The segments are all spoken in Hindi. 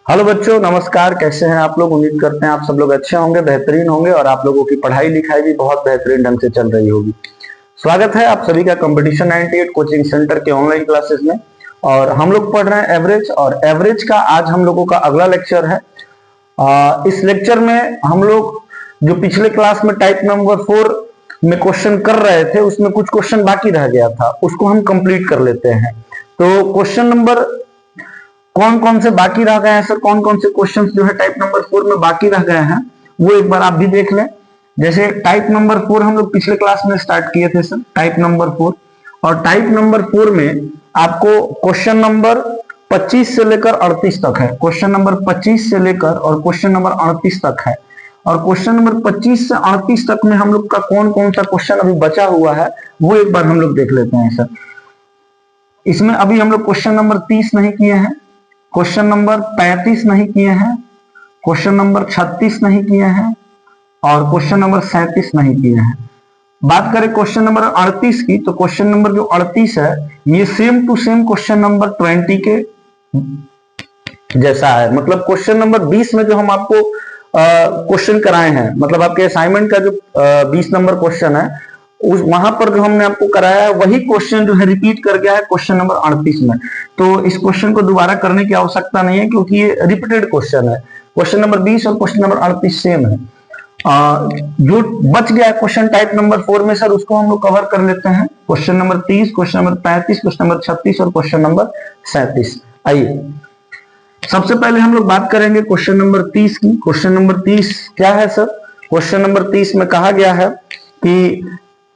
हेलो बच्चों, नमस्कार। कैसे हैं आप लोग? उम्मीद करते हैं आप सब लोग अच्छे होंगे, बेहतरीन होंगे और आप लोगों की पढ़ाई लिखाई भी बहुत बेहतरीन ढंग से चल रही होगी। स्वागत है आप सभी का कंपटीशन 98 कोचिंग सेंटर के ऑनलाइन क्लासेस में। और हम लोग पढ़ रहे हैं एवरेज, और एवरेज का आज हम लोगों का अगला लेक्चर है। इस लेक्चर में हम लोग जो पिछले क्लास में टाइप नंबर 4 में क्वेश्चन कर रहे थे, उसमें कुछ क्वेश्चन बाकी रह गया था, उसको हम कंप्लीट कर लेते हैं। तो क्वेश्चन नंबर कौन कौन से बाकी रह गए हैं सर, कौन कौन से क्वेश्चंस जो है टाइप नंबर 4 में बाकी रह गए हैं, वो एक बार आप भी देख लें। जैसे टाइप नंबर 4 हम लोग पिछले क्लास में स्टार्ट किए थे सर, टाइप नंबर 4। और टाइप नंबर 4 में आपको क्वेश्चन नंबर 25 से लेकर 38 तक है। क्वेश्चन नंबर 25 से लेकर और क्वेश्चन नंबर 38 तक है। और क्वेश्चन नंबर 25 से 38 तक में हम लोग का कौन कौन सा क्वेश्चन अभी बचा हुआ है, वो एक बार हम लोग देख लेते हैं सर। इसमें अभी हम लोग क्वेश्चन नंबर 30 नहीं किए हैं, क्वेश्चन नंबर 35 नहीं किए हैं, क्वेश्चन नंबर 36 नहीं किए हैं और क्वेश्चन नंबर 37 नहीं किए हैं। बात करें क्वेश्चन नंबर 38 की, तो क्वेश्चन नंबर जो 38 है, ये same to same question number 20 के जैसा है। मतलब क्वेश्चन नंबर 20 में जो हम आपको क्वेश्चन कराए हैं, मतलब आपके असाइनमेंट का जो 20 नंबर क्वेश्चन है, उस वहां पर जो हमने आपको कराया है, वही क्वेश्चन जो है रिपीट कर गया है क्वेश्चन नंबर 38 में। तो इस क्वेश्चन को दोबारा करने की आवश्यकता नहीं है, क्योंकि ये रिपीटेड क्वेश्चन है। क्वेश्चन नंबर 20 और क्वेश्चन नंबर 38 सेम है। जो बच गया है क्वेश्चन टाइप नंबर 4 में सर, उसको हम लोग कवर कर लेते हैं। Question number 30, question number 35, question number 36 और क्वेश्चन नंबर 37। आइए सबसे पहले हम लोग बात करेंगे क्वेश्चन नंबर 30 की। क्वेश्चन नंबर 30 क्या है सर? क्वेश्चन नंबर 30 में कहा गया है कि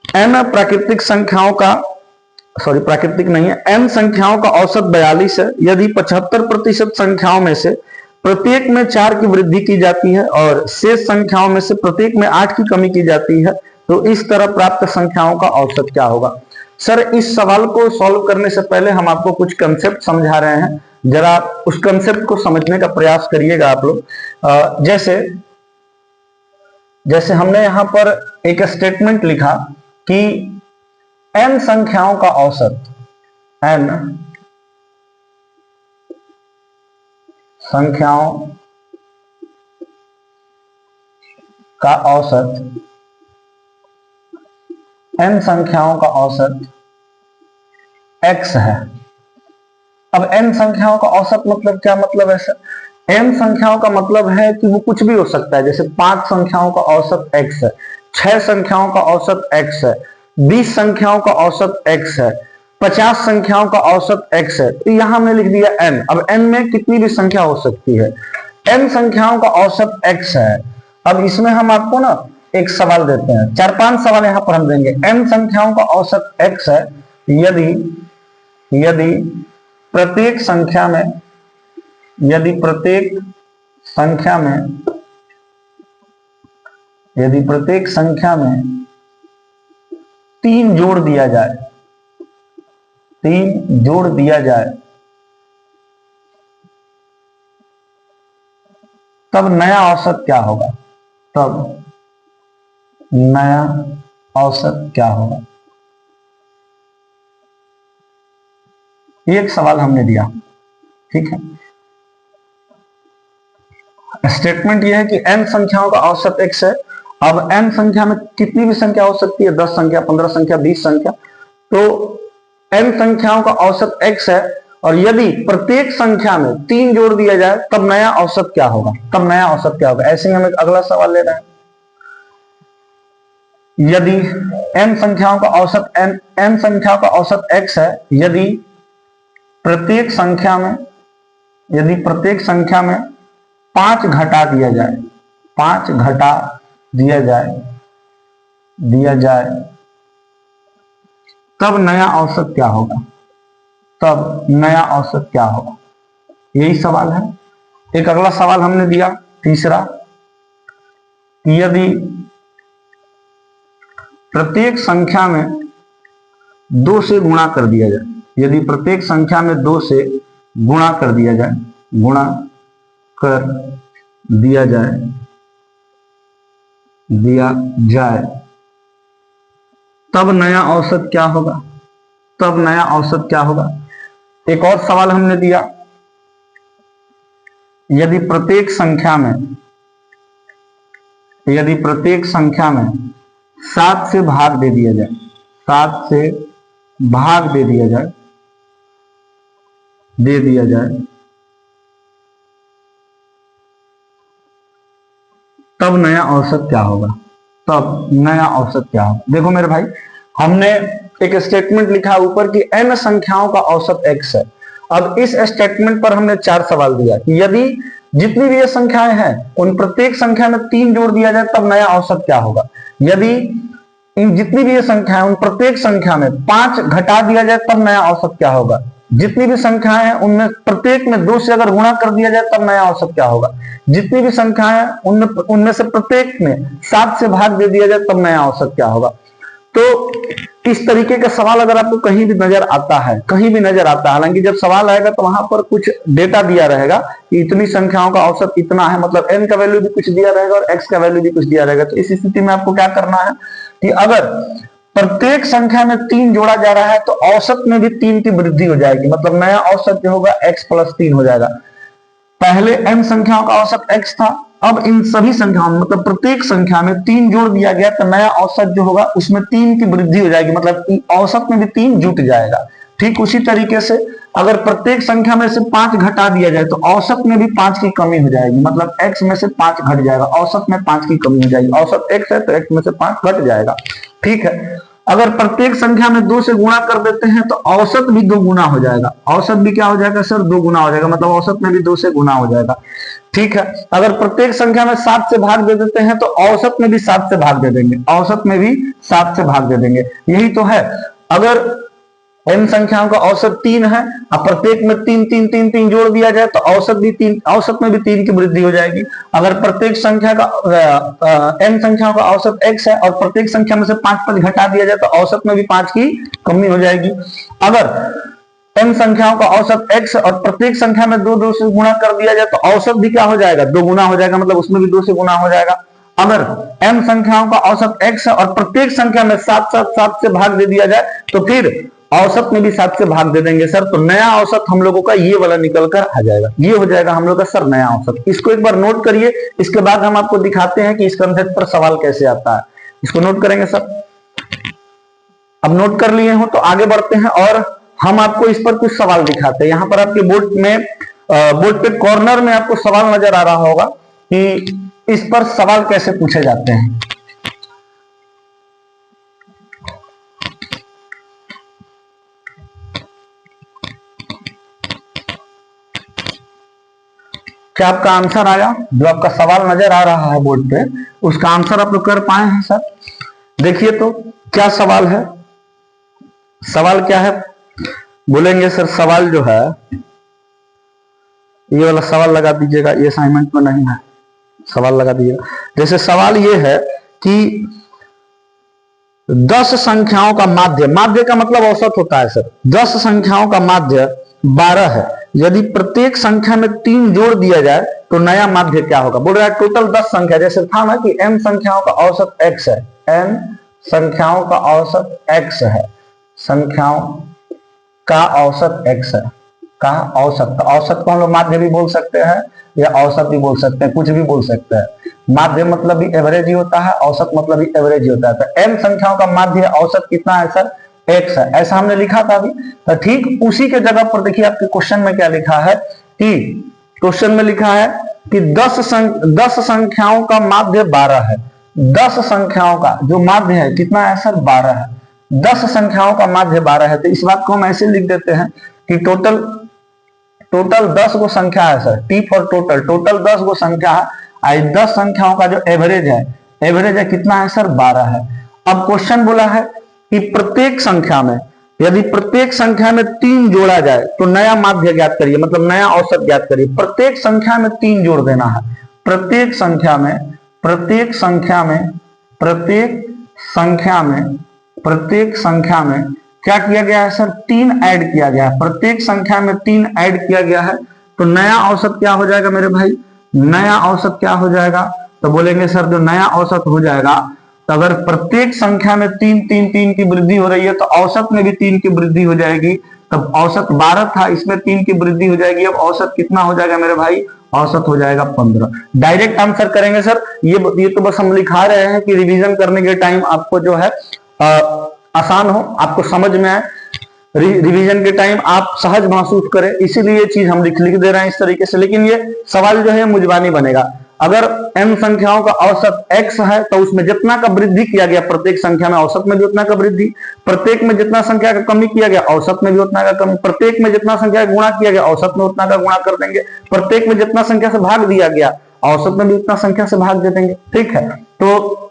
n प्राकृतिक संख्याओं का, सॉरी प्राकृतिक नहीं है, n संख्याओं का औसत 42 है। यदि 75% संख्याओं में से प्रत्येक में 4 की वृद्धि की जाती है और शेष संख्याओं में से प्रत्येक में 8 की कमी की जाती है, तो इस तरह प्राप्त संख्याओं का औसत क्या होगा? सर इस सवाल को सॉल्व करने से पहले हम आपको कुछ कंसेप्ट समझा रहे हैं, जरा उस कंसेप्ट को समझने का प्रयास करिएगा आप लोग। जैसे हमने यहां पर एक स्टेटमेंट लिखा कि n संख्याओं का औसत, n संख्याओं का औसत, n संख्याओं का औसत x है। अब n संख्याओं का औसत मतलब क्या मतलब है सर? n संख्याओं का मतलब है कि वो कुछ भी हो सकता है। जैसे 5 संख्याओं का औसत x है, 6 संख्याओं का औसत x है, 20 संख्याओं का औसत x है, 50 संख्याओं का औसत x है। तो यहां हमने लिख दिया n। अब n में कितनी भी संख्या हो सकती है, n संख्याओं का औसत x है। अब इसमें हम आपको ना एक सवाल देते हैं, 4-5 सवाल यहां पर हम देंगे। n संख्याओं का औसत x है, यदि प्रत्येक संख्या में, यदि प्रत्येक संख्या में, यदि प्रत्येक संख्या में 3 जोड़ दिया जाए, 3 जोड़ दिया जाए, तब नया औसत क्या होगा? तब नया औसत क्या होगा? ये एक सवाल हमने दिया, ठीक है। स्टेटमेंट यह है कि n संख्याओं का औसत x है। अब n संख्या में कितनी भी संख्या हो सकती है, 10 संख्या, 15 संख्या, 20 संख्या। तो n संख्याओं का औसत x है, और यदि प्रत्येक संख्या में 3 जोड़ दिया जाए, तब नया औसत क्या होगा? तब नया औसत क्या होगा? ऐसे ही हम एक अगला सवाल ले रहे हैं। यदि n संख्याओं का औसत n संख्याओं का औसत x है, यदि प्रत्येक संख्या में, यदि प्रत्येक संख्या में 5 घटा दिया जाए, 5 घटा दिया जाए, तब नया औसत क्या होगा? तब नया औसत क्या होगा? यही सवाल है। एक अगला सवाल हमने दिया, तीसरा, यदि प्रत्येक संख्या में 2 से गुणा कर दिया जाए, यदि प्रत्येक संख्या में 2 से गुणा कर दिया जाए, गुणा कर दिया जाए, तब नया औसत क्या होगा? तब नया औसत क्या होगा? एक और सवाल हमने दिया, यदि प्रत्येक संख्या में 7 से भाग दे दिया जाए, 7 से भाग दे दिया जाए तब नया औसत क्या होगा? देखो मेरे भाई, हमने एक स्टेटमेंट लिखा ऊपर कि n संख्याओं का औसत x है। अब इस स्टेटमेंट पर हमने 4 सवाल दिया कि यदि जितनी भी ये संख्याएं हैं उन प्रत्येक संख्या में 3 जोड़ दिया जाए तब नया औसत क्या होगा? यदि इन जितनी भी ये संख्याएं उन प्रत्येक संख्या में 5 घटा दिया जाए तब नया औसत क्या होगा? जितनी भी संख्याएं हैं उनमें प्रत्येक में 2 से अगर गुणा कर दिया जाए तब नया औसत क्या होगा? जितनी भी संख्याएं उनमें से प्रत्येक में 7 से भाग दे दिया जाए तब नया औसत क्या होगा? तो इस तरीके का सवाल अगर आपको कहीं भी नजर आता है, हालांकि जब सवाल आएगा तो वहां पर कुछ डेटा दिया रहेगा कि इतनी संख्याओं का औसत इतना है, मतलब n का वैल्यू भी कुछ दिया रहेगा और x का वैल्यू भी कुछ दिया रहेगा। तो इस स्थिति में आपको क्या करना है कि अगर प्रत्येक संख्या में 3 जोड़ा जा रहा है तो औसत में भी 3 की वृद्धि हो जाएगी, मतलब नया औसत जो होगा x + 3 हो जाएगा। पहले n संख्याओं का औसत x था, अब इन सभी संख्याओं मतलब प्रत्येक संख्या में 3 जोड़ दिया गया तो नया औसत जो होगा उसमें 3 की वृद्धि हो जाएगी, मतलब औसत में भी 3 जुट जाएगा। ठीक उसी तरीके से अगर प्रत्येक संख्या में से 5 घटा दिया जाए तो औसत में भी 5 की कमी हो जाएगी, मतलब x में से 5 घट जाएगा, औसत में 5 की कमी हो जाएगी। औसत x है तो x में से 5 घट जाएगा। ठीक है, अगर प्रत्येक संख्या में 2 से गुणा कर देते हैं तो औसत भी 2 गुना हो जाएगा। औसत भी क्या हो जाएगा सर? 2 गुना हो जाएगा, मतलब औसत में भी 2 से गुना हो जाएगा। ठीक है, अगर प्रत्येक संख्या में 7 से भाग दे देते हैं तो औसत में भी 7 से भाग दे देंगे, यही तो है। अगर n संख्याओं का औसत 3 है और प्रत्येक में 3 जोड़ दिया जाए तो औसत में भी 3 की वृद्धि हो जाएगी। अगर प्रत्येक संख्या का n संख्याओं का औसत x है और प्रत्येक संख्या में से 5 घटा दिया जाए तो औसत में भी 5 की कमी हो जाएगी। अगर n संख्याओं का औसत x और प्रत्येक संख्या में 2 से गुणा कर दिया जाए तो औसत भी क्या हो जाएगा? 2 गुना हो जाएगा, मतलब उसमें भी 2 से गुना हो जाएगा। अगर m संख्याओं का औसत x है और प्रत्येक संख्या में 7 से भाग दे दिया जाए तो फिर औसत में भी 7 से भाग दे देंगे सर, तो नया औसत हम लोगों का ये वाला निकल कर आ जाएगा। ये हो जाएगा हम लोग का सर नया औसत। इसको एक बार नोट करिए, इसके बाद हम आपको दिखाते हैं कि इस कंसेप्ट पर सवाल कैसे आता है। इसको नोट करेंगे सर। अब नोट कर लिए हो तो आगे बढ़ते हैं और हम आपको इस पर कुछ सवाल दिखाते हैं। यहाँ पर आपके बोर्ड पे कॉर्नर में आपको सवाल नजर आ रहा होगा कि इस पर सवाल कैसे पूछे जाते हैं। क्या आपका आंसर आया? जो आपका सवाल नजर आ रहा है बोर्ड पे, उसका आंसर आप लोग कर पाए हैं सर? देखिए तो क्या सवाल है। सवाल क्या है बोलेंगे सर? सवाल जो है ये वाला सवाल लगा दीजिएगा, ये असाइनमेंट में नहीं है, सवाल लगा दीजिएगा। जैसे सवाल ये है कि 10 संख्याओं का माध्य का मतलब औसत होता है सर। 10 संख्याओं का माध्य 12 है, यदि प्रत्येक संख्या में 3 जोड़ दिया जाए तो नया माध्य क्या होगा? बोल रहा है टोटल 10 संख्या, जैसे था ना कि n संख्याओं का औसत x है, n संख्याओं का औसत x है, संख्याओं का औसत x है, का औसत, तो औसत को हम लोग माध्य भी बोल सकते हैं या औसत भी बोल सकते हैं, कुछ भी बोल सकते हैं। माध्य मतलब भी एवरेज ही होता है, औसत मतलब भी एवरेज ही होता है। तो n संख्याओं का माध्य औसत कितना है सर? x है, ऐसा हमने लिखा था अभी। तो ठीक उसी के जगह पर देखिए आपके क्वेश्चन में क्या लिखा है कि क्वेश्चन में लिखा है कि 10 संख्याओं का माध्य 12 है। 10 संख्याओं का जो माध्य है कितना है सर? 12 है। 10 संख्याओं का माध्य 12 है, तो इस बात को हम ऐसे लिख देते हैं कि टोटल 10 गो संख्या है सर, टी फॉर टोटल 10 गो संख्या है। 10 संख्याओं का जो एवरेज है कितना है सर? 12 है। अब क्वेश्चन बोला है कि प्रत्येक संख्या में यदि प्रत्येक संख्या में 3 जोड़ा जाए तो नया माध्य ज्ञात करिए, मतलब नया औसत ज्ञात करिए। प्रत्येक संख्या में 3 जोड़ देना है। प्रत्येक संख्या में क्या किया गया है सर? 3 ऐड किया गया है। प्रत्येक संख्या में 3 ऐड किया गया है, तो नया औसत क्या हो जाएगा मेरे भाई? नया औसत क्या हो जाएगा? तो बोलेंगे सर जो नया औसत हो जाएगा, तो अगर प्रत्येक संख्या में 3 की वृद्धि हो रही है तो औसत में भी 3 की वृद्धि हो जाएगी। तब औसत 12 था, इसमें 3 की वृद्धि हो जाएगी। अब औसत कितना हो जाएगा मेरे भाई? औसत हो जाएगा 15। डायरेक्ट आंसर करेंगे सर, ये तो बस हम लिखा रहे हैं कि रिवीजन करने के टाइम आपको जो है आसान हो, आपको समझ में आए, रिवीजन के टाइम आप सहज महसूस करें, इसीलिए ये चीज हम लिख दे रहे हैं इस तरीके से। लेकिन ये सवाल जो है मुजबानी बनेगा। अगर n संख्याओं का औसत x है तो उसमें जितना का वृद्धि किया गया प्रत्येक संख्या में, औसत में भी उतना का वृद्धि, प्रत्येक में जितना संख्या का कमी किया गया औसत में भी उतना का कमी, प्रत्येक में जितना संख्या का गुणा किया गया औसत में उतना का गुणा कर देंगे, प्रत्येक में जितना संख्या से भाग दिया गया औसत में भी उतना संख्या से भाग दे देंगे। ठीक है, तो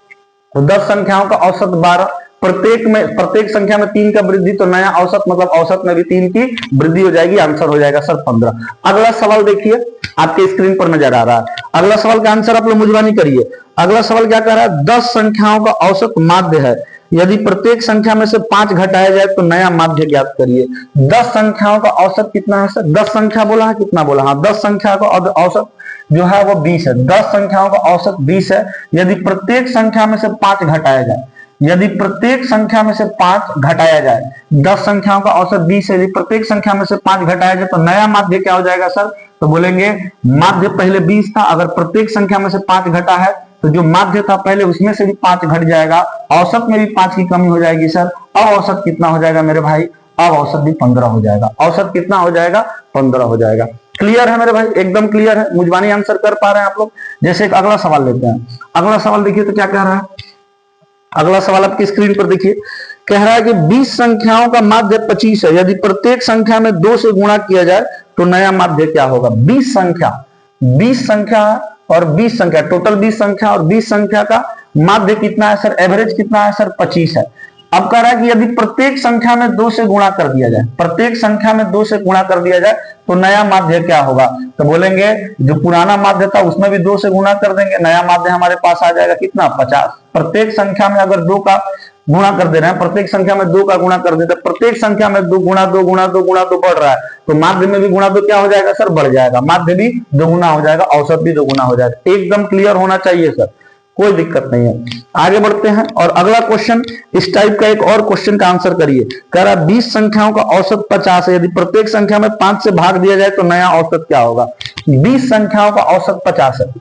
10 संख्याओं का औसत 12, प्रत्येक संख्या में 3 का वृद्धि, तो नया औसत मतलब औसत में भी 3 की वृद्धि हो जाएगी, आंसर हो जाएगा सर 15। अगला सवाल देखिए, आपके स्क्रीन पर नजर आ रहा है। अगला सवाल का आंसर आप लोग मुजबानी करिए। अगला सवाल क्या कह रहा है, 10 संख्याओं का औसत माध्य है, यदि प्रत्येक संख्या में से 5 घटाया जाए तो नया माध्य ज्ञात करिए। 10 संख्याओं का औसत कितना है सर, 10 संख्या बोला है, कितना बोला, हाँ 10 संख्या का औसत जो है वो 20 है। 10 संख्याओं का औसत 20 है, यदि प्रत्येक संख्या में से 5 घटाया जाए, यदि प्रत्येक संख्या में से 5 घटाया जाए, 10 संख्याओं का औसत 20 है, यदि प्रत्येक संख्या में से 5 घटाया जाए तो नया माध्य क्या हो जाएगा सर, तो बोलेंगे माध्य पहले 20 था, अगर प्रत्येक संख्या में से 5 घटा है तो जो माध्य था पहले उसमें से भी 5 घट जाएगा, औसत में भी 5 की कमी हो जाएगी सर। अब औसत कितना हो जाएगा मेरे भाई, अब औसत भी 15 हो जाएगा। औसत कितना हो जाएगा, 15 हो जाएगा। क्लियर है मेरे भाई, एकदम क्लियर है, मुजबानी आंसर कर पा रहे हैं आप लोग। जैसे एक अगला सवाल लेते हैं। अगला सवाल देखिए तो क्या कह रहा है, अगला सवाल आपकी स्क्रीन पर देखिए, कह रहा है कि 20 संख्याओं का माध्य 25 है, यदि प्रत्येक संख्या में 2 से गुणा किया जाए तो नया माध्य क्या होगा। 20 संख्या और 20 संख्या, टोटल 20 संख्या और 20 संख्या का माध्य कितना है सर, एवरेज कितना है सर, 25 है। अब कह रहा है कि यदि प्रत्येक संख्या में 2 से गुणा कर दिया जाए, प्रत्येक संख्या में 2 से गुणा कर दिया जाए तो नया माध्य क्या होगा, तो बोलेंगे जो पुराना माध्य था उसमें भी 2 से गुणा कर देंगे, नया माध्य हमारे पास आ जाएगा कितना, 50। प्रत्येक संख्या में अगर 2 का गुणा कर दे रहे हैं, प्रत्येक संख्या में 2 का गुणा कर देते, प्रत्येक संख्या में 2 गुणा 2 गुणा 2 गुणा 2 बढ़ रहा है, तो माध्य में भी गुणा 2 क्या हो जाएगा सर, बढ़ जाएगा, माध्य भी 2 गुना हो जाएगा, औसत भी 2 गुना हो जाएगा। एकदम क्लियर होना चाहिए सर, कोई दिक्कत नहीं है। आगे बढ़ते हैं और अगला क्वेश्चन इस टाइप का एक और क्वेश्चन का आंसर करिए। कह रहा है 20 संख्याओं का औसत 50 है, यदि प्रत्येक संख्या में 5 से भाग दिया जाए तो नया औसत क्या होगा। 20 संख्याओं का औसत 50 है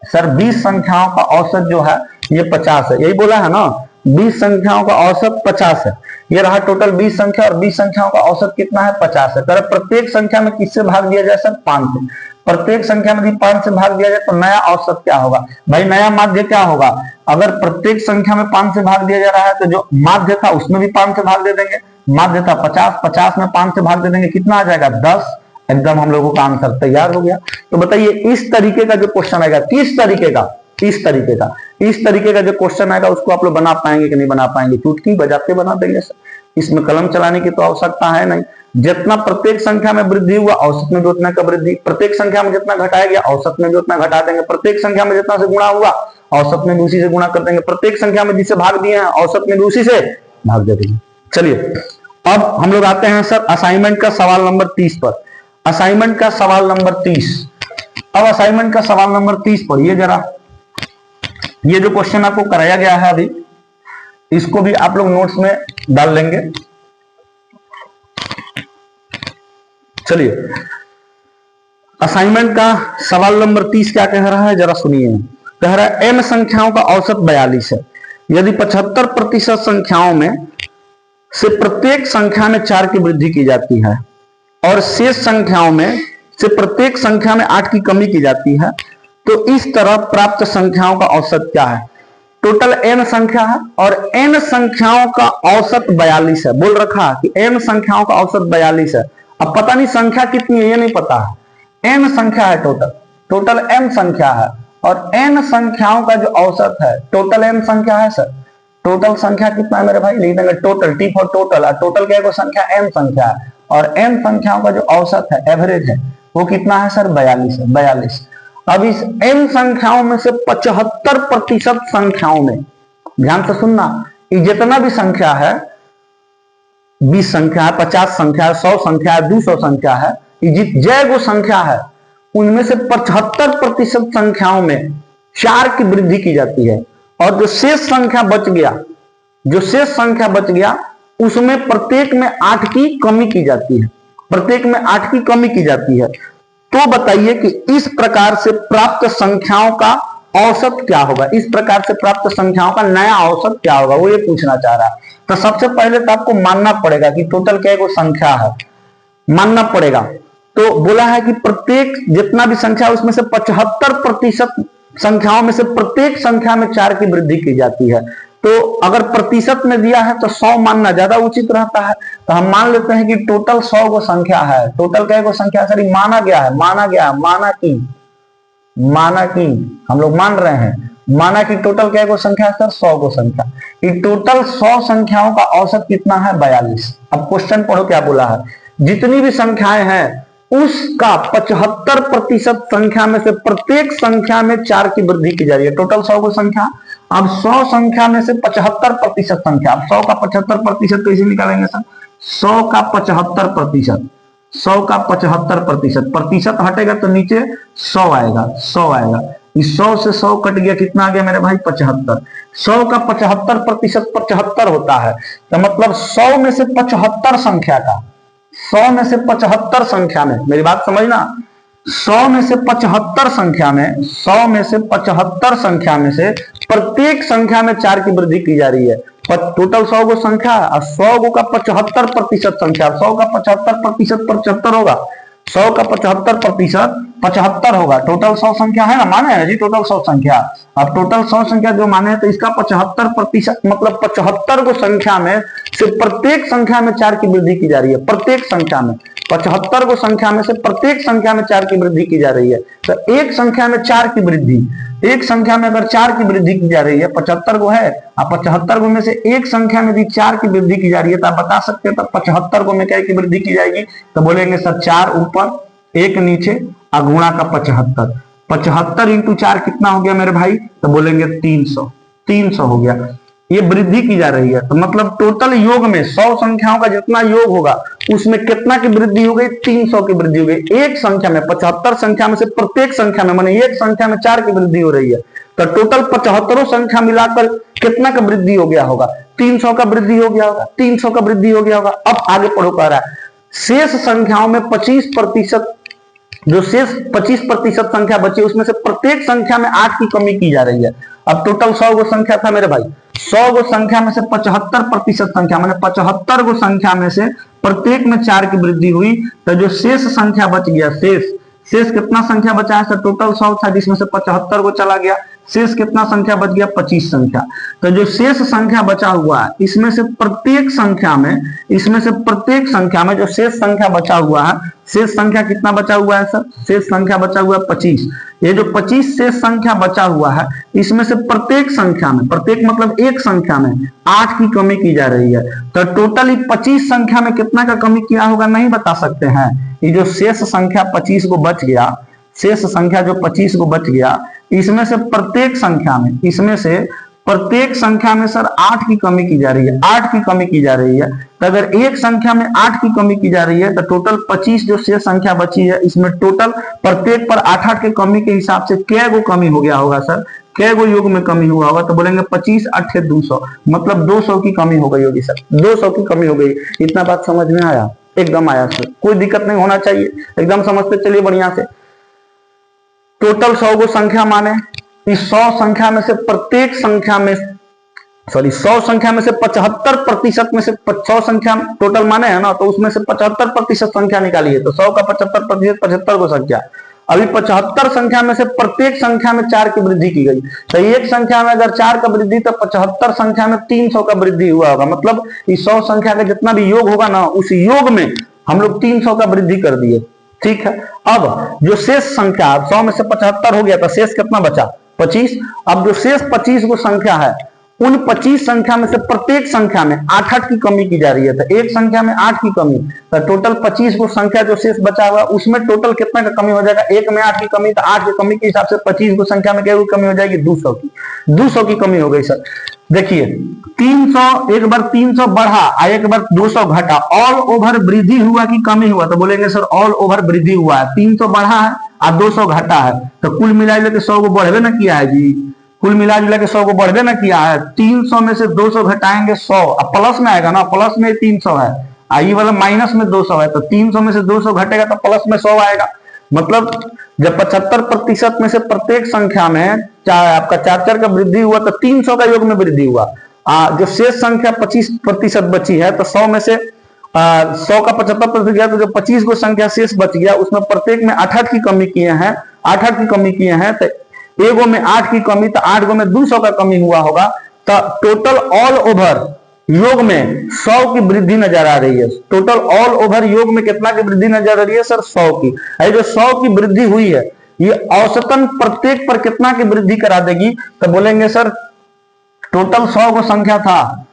सर, 20 संख्याओं का औसत जो है ये 50 है, यही बोला है ना, 20 संख्याओं का औसत 50 है। ये रहा टोटल 20 संख्या और 20 संख्याओं का औसत कितना है, 50 है। कर प्रत्येक संख्या में किससे भाग दिया जाए सर, 5 से। प्रत्येक संख्या में 5 से भाग दिया जाए तो नया औसत क्या होगा भाई, नया माध्य क्या होगा। अगर प्रत्येक संख्या में 5 से भाग दिया जा रहा है तो जो माध्य था उसमें भी 5 से भाग दे देंगे, माध्य था 50, 50 में 5 से भाग दे देंगे, कितना आ जाएगा 10। एकदम हम लोगों का आंसर तैयार हो गया। तो बताइए इस तरीके का जो क्वेश्चन आएगा, किस तरीके का, इस तरीके का जो क्वेश्चन आएगा उसको आप लोग बना पाएंगे कि नहीं बना पाएंगे, चुटकी बजाते बना देंगे सर, इसमें कलम चलाने की तो आवश्यकता है नहीं। जितना प्रत्येक संख्या में वृद्धि हुआ औसत में भी उतना का वृद्धि, प्रत्येक संख्या में जितना घटाया गया औसत में भी उतना घटा देंगे, प्रत्येक संख्या में जितना से गुणा हुआ औसत में भी उसी से गुणा कर देंगे, प्रत्येक संख्या में जिसे भाग दिए हैं औसत में भी उसी से भाग दे देंगे। चलिए अब हम लोग आते हैं सर असाइनमेंट का सवाल नंबर 30 पर। असाइनमेंट का सवाल नंबर 30। अब असाइनमेंट का सवाल नंबर 30 पढ़िए जरा। ये जो क्वेश्चन आपको कराया गया है अभी, इसको भी आप लोग नोट्स में डाल लेंगे। चलिए असाइनमेंट का सवाल नंबर 30 क्या कह रहा है जरा सुनिए। कह रहा है n संख्याओं का औसत 42 है, यदि 75% संख्याओं में से प्रत्येक संख्या में 4 की वृद्धि की जाती है और शेष संख्याओं में से प्रत्येक संख्या में 8 की कमी की जाती है, तो इस तरह प्राप्त संख्याओं का औसत क्या है। टोटल n संख्या है और n संख्याओं का औसत 42 है, बोल रखा कि n संख्याओं का औसत 42 है। अब पता नहीं संख्या कितनी है ये नहीं पता है, n संख्या है, टोटल m संख्या है और n संख्याओं का जो औसत है, टोटल n संख्या है सर, टोटल संख्या कितना है मेरे भाई, लिख देंगे टोटल, टी फॉर टोटल, और टोटल क्या है संख्या m संख्या है और m संख्याओं का जो औसत है, एवरेज है, वो कितना है सर 42 है, 42। अब इस n संख्याओं में से 75% संख्याओं में, ध्यान से सुनना, ये जितना भी संख्या है, 20 संख्या है, 50 संख्या है, 100 संख्या है, 200 संख्या है, जय गो संख्या है, उनमें से 75% संख्याओं में 4 की वृद्धि की जाती है और जो शेष संख्या बच गया, जो शेष संख्या बच गया उसमें प्रत्येक में 8 की कमी की जाती है, प्रत्येक में 8 की कमी की जाती है। तो बताइए कि इस प्रकार से प्राप्त संख्याओं का औसत क्या होगा, इस प्रकार से प्राप्त संख्याओं का नया औसत क्या होगा, वो ये पूछना चाह रहा है। तो सबसे पहले तो आपको मानना पड़ेगा कि टोटल क्या को संख्या है, मानना पड़ेगा। तो बोला है कि प्रत्येक जितना भी संख्या है उसमें से 75% संख्याओं में से प्रत्येक संख्या में 4 की वृद्धि की जाती है। तो अगर प्रतिशत में दिया है तो 100 मानना ज्यादा उचित रहता है। तो हम मान लेते हैं कि टोटल 100 को संख्या है। टोटल क्या को संख्या सर माना गया है, माना कि हम लोग मान रहे हैं, माना कि टोटल क्या को संख्या है सर 100 को संख्या। कि टोटल 100 संख्याओं का औसत कितना है 42। अब क्वेश्चन पढ़ो क्या बोला है, जितनी भी संख्याएं हैं उसका 75% संख्या में से प्रत्येक संख्या में 4 की वृद्धि की जा रही है। टोटल 100 को संख्या, अब 100 संख्या में से 75% संख्या, अब 100 का 75% कैसे निकालेंगे सर, 100 का 75%, 100 का 75%, प्रतिशत हटेगा तो नीचे 100 आएगा, 100 आएगा। इस 100 से 100 कट गया, कितना आ गया मेरे भाई 75। 100 का 75% 75 होता है, तो मतलब 100 में से 75 संख्या का, 100 में से 75 संख्या में, मेरी बात समझना, 100 में से 75 संख्या में, 100 में से 75 संख्या में से प्रत्येक संख्या में 4 की वृद्धि की जा रही है। टोटल 100 को संख्या और 100 का 75% संख्या, 100 का 75% 75 होगा, 100 का 75% 75 होगा। टोटल 100 संख्या है ना, माने है जी टोटल 100 संख्या। अब टोटल 100 संख्या जो माने है तो इसका 75% मतलब 75 को संख्या में से प्रत्येक संख्या में 4 की वृद्धि की जा रही है। प्रत्येक संख्या में 75 को संख्या में से प्रत्येक संख्या में 4 की वृद्धि की जा रही है। तो एक संख्या में 4 की वृद्धि, एक संख्या में अगर 4 की वृद्धि की जा रही है, 75 को है, अब 75 को में से एक संख्या में यदि 4 की वृद्धि की जा रही है तो आप बता सकते हैं तो 75 को में क्या की वृद्धि की जाएगी, तो बोलेंगे सर 4 ऊपर 1 नीचे अगुणा का 75, 75 इंटू 4 कितना हो गया मेरे भाई, तो बोलेंगे 300, 300 हो गया। ये वृद्धि की जा रही है, तो मतलब टोटल योग में 100 संख्याओं का जितना योग होगा उसमें कितना की वृद्धि हो गई, 300 की वृद्धि हो गई। एक संख्या में 75 संख्या में से प्रत्येक संख्या में माने एक संख्या में 4 की वृद्धि हो रही है, तो टोटल 75 संख्या मिलाकर कितना का वृद्धि हो गया होगा, 300 का वृद्धि हो गया होगा, 300 का वृद्धि हो गया होगा। अब आगे पढ़ो, कह रहा है शेष संख्याओं में 25%, जो शेष 25% संख्या बची उसमें से प्रत्येक संख्या में 8 की कमी की जा रही है। अब टोटल 100 को संख्या था मेरे भाई, 100 को संख्या में से 75% संख्या माने 75 को संख्या में से प्रत्येक में 4 की वृद्धि हुई, तो जो शेष संख्या बच गया, शेष कितना संख्या बचा है सर, टोटल 100 था जिसमें से 75 को चला गया, शेष कितना संख्या बच गया 25 संख्या। तो जो शेष संख्या बचा हुआ है इसमें से प्रत्येक संख्या में, इसमें से प्रत्येक संख्या में जो शेष संख्या बचा हुआ है, शेष संख्या कितना बचा हुआ है सर, शेष संख्या बचा हुआ है 25। ये जो 25 शेष संख्या बचा हुआ है इसमें से प्रत्येक संख्या में, प्रत्येक मतलब एक संख्या में 8 की कमी की जा रही है। तो टोटली 25 संख्या में कितना का कमी किया होगा नहीं बता सकते हैं। ये जो शेष संख्या 25 को बच गया, शेष संख्या जो 25 को बच गया, इसमें से प्रत्येक संख्या में, इसमें से प्रत्येक संख्या में सर 8 की कमी की जा रही है, 8 की कमी की जा रही है। तो अगर एक संख्या में 8 की कमी की जा रही है तो टोटल 25 जो शेष संख्या बची है इसमें टोटल प्रत्येक पर 8-8 की कमी के हिसाब से क्या गो कमी हो गया होगा सर, क्या गो योग में कमी हुआ होगा, तो बोलेंगे 25 8 200, मतलब 200 की कमी हो गई होगी सर, 200 की कमी हो गई। इतना बात समझ में आया, एकदम आया सर, कोई दिक्कत नहीं होना चाहिए, एकदम समझते चलिए बढ़िया से। टोटल 100 को संख्या माने, इस 100 संख्या में से प्रत्येक संख्या में, सॉरी 100 संख्या में से 75% में से 100 संख्या टोटल माने है ना, तो उसमें से 75% संख्या निकालिए, तो 100 का 75% 75 को संख्या। अभी 75 संख्या में से प्रत्येक संख्या में 4 की वृद्धि की गई, तो एक संख्या में अगर 4 का वृद्धि तो 75 संख्या में 300 का वृद्धि हुआ होगा, मतलब इस 100 संख्या का जितना भी योग होगा ना उस योग में हम लोग 300 का वृद्धि कर दिए, ठीक है। अब जो शेष संख्या 100 में से 75 हो गया तो शेष कितना बचा 25। अब जो शेष 25 को संख्या है उन 25 संख्या में से प्रत्येक संख्या में 8-8 की कमी की जा रही है, तो एक संख्या में 8 की कमी, तो टोटल 25 को संख्या जो शेष बचा हुआ उसमें टोटल कितना का कमी हो जाएगा, एक में 8 की कमी, तो 8 की कमी के हिसाब से 25 को संख्या में क्या कमी हो जाएगी 200 की, 200 की कमी हो गई सर। देखिए 300 एक बार 300 बढ़ा, एक बार 200 घटा, ऑल ओवर वृद्धि हुआ कि कमी हुआ, तो बोलेंगे सर ऑल ओवर वृद्धि हुआ है, 300 बढ़ा है और 200 घटा है, तो कुल मिला के 100 को बढ़वे ना किया है जी, कुल मिला के 100 को बढ़वे ना किया है। 300 में से 200 घटाएंगे 100, अब प्लस में आएगा ना, प्लस में 300 है, आई वाला माइनस में 200 है, तो 300 में से 200 घटेगा तो प्लस में 100 आएगा। मतलब जब 75% में से प्रत्येक संख्या में आपका 4 का वृद्धि हुआ तो 300 का योग में वृद्धि हुआ। जो शेष संख्या 25% बची है तो 100 में से 100 का 75% गया तो जो 25 को संख्या शेष बच गया उसमें प्रत्येक में 8 की कमी किए हैं, 8 की कमी किए हैं तो एगो में 8 की कमी तो 8 गो में 200 का कमी हुआ होगा। तो टोटल ऑल ओवर योग में 100 की वृद्धि नजर आ रही है। टोटल ऑल ओवर योग में कितना की वृद्धि नजर आ रही है सर? 100 की। जो 100 की वृद्धि हुई है ये औसतन प्रत्येक पर कितना की वृद्धि करा देगी? तो बोलेंगे सर टोटल 100 को संख्या था,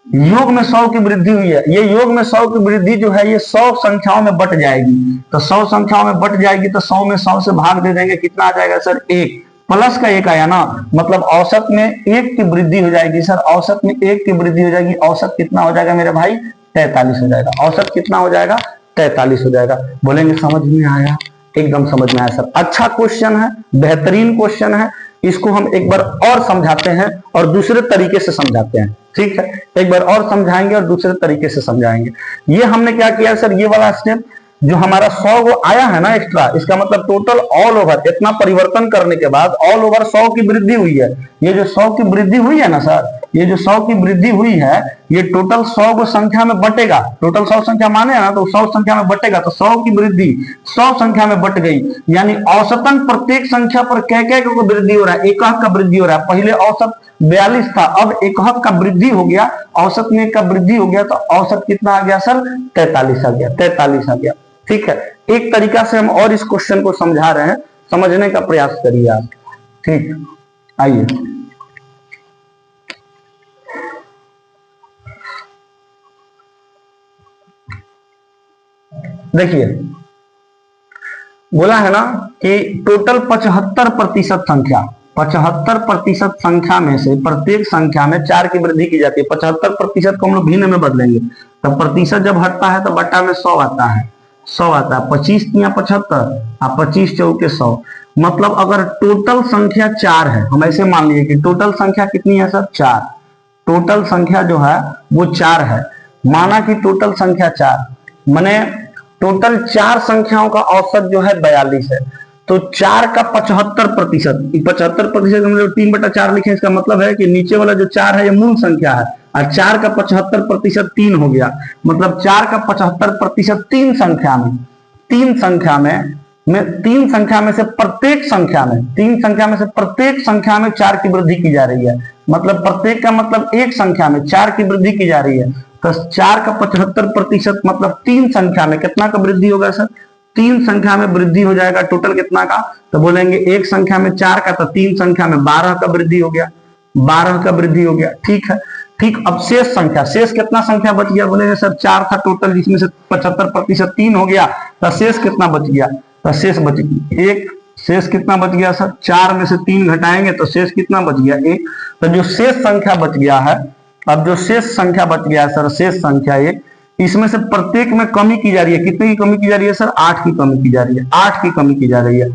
योग में 100 की वृद्धि हुई है, ये योग में 100 की वृद्धि जो है ये 100 संख्याओं में बट जाएगी। तो 100 संख्याओं में बट जाएगी तो 100 में 100 से भाग दे देंगे, कितना आ जाएगा सर? 1 प्लस का 1 आया ना, मतलब औसत में 1 की वृद्धि हो जाएगी सर। औसत में 1 की वृद्धि हो जाएगी। औसत कितना हो जाएगा मेरे भाई? 43 हो जाएगा। औसत कितना हो जाएगा? 43 हो जाएगा। बोलेंगे समझ में आया? एकदम समझ में आया सर। अच्छा क्वेश्चन है, बेहतरीन क्वेश्चन है। इसको हम एक बार और समझाते हैं और दूसरे तरीके से समझाते हैं। ठीक है, एक बार और समझाएंगे और दूसरे तरीके से समझाएंगे। ये हमने क्या किया सर, ये वाला स्टेप जो हमारा 100 को आया है ना एक्स्ट्रा, इसका मतलब टोटल ऑल ओवर इतना परिवर्तन करने के बाद ऑल ओवर 100 की वृद्धि हुई है। ये जो 100 की वृद्धि हुई है ना सर, ये जो 100 की वृद्धि हुई है ये टोटल 100 को संख्या में बटेगा। टोटल 100 संख्या माने ना तो 100 संख्या में बटेगा, तो 100 की वृद्धि 100 संख्या में बट गई। यानी औसतन प्रत्येक संख्या पर क्या को वृद्धि हो रहा है? 1 का वृद्धि हो रहा है। पहले औसत 42 था, अब 1 का वृद्धि हो गया, औसत में 1 का वृद्धि हो गया, तो औसत कितना आ गया सर? 43 आ गया। 43 आ गया। ठीक है, एक तरीका से हम और इस क्वेश्चन को समझा रहे हैं, समझने का प्रयास करिए आप। ठीक, आइए देखिए, बोला है ना कि टोटल 75% संख्या, 75% संख्या में से प्रत्येक संख्या में 4 की वृद्धि की जाती है। 75% को हम लोग भिन्न में बदलेंगे तो प्रतिशत जब हटता है तो बट्टा में 100 आता है। 100 आता है, 25 या 75 और 25 चौके 100। मतलब अगर टोटल संख्या 4 है, हम ऐसे मान लिए कि टोटल संख्या कितनी है सर? 4। टोटल संख्या जो है वो 4 है। माना कि टोटल संख्या 4 माने टोटल 4 संख्याओं का औसत जो है 42 है। तो 4 का 75%, 75% हम लोग 3/4 लिखे, इसका मतलब है कि नीचे वाला जो 4 है ये मूल संख्या है और 4 का 75% 3 हो गया। मतलब 4 का 75% 3 संख्या में, 3 संख्या में 3 संख्या में से प्रत्येक संख्या में, 3 संख्या में से प्रत्येक संख्या में 4 की वृद्धि की जा रही है। मतलब प्रत्येक का मतलब एक संख्या में 4 की वृद्धि की जा रही है। तो 4 का 75% मतलब 3 संख्या में कितना का वृद्धि होगा सर? 3 संख्या में वृद्धि हो जाएगा। टोटल कितना का? तो बोलेंगे एक संख्या में 4 का, तो 3 संख्या में 12 का वृद्धि हो गया। 12 का वृद्धि हो गया। ठीक है, ठीक। अब शेष संख्या, शेष कितना संख्या बच गया? बोलेंगे सर 4 था टोटल, जिसमें से 75% 3 हो गया, तो शेष कितना बच गया? तो शेष बच गया 1। शेष कितना बच गया सर? 4 में से 3 घटाएंगे तो शेष कितना बच गया? 1। तो जो शेष संख्या बच गया है, अब जो शेष संख्या बच गया है सर, शेष संख्या 1, इसमें से प्रत्येक में कमी की जा रही है। कितने की कमी की जा रही है सर? 8 की कमी की जा रही है। 8 की कमी की जा रही है।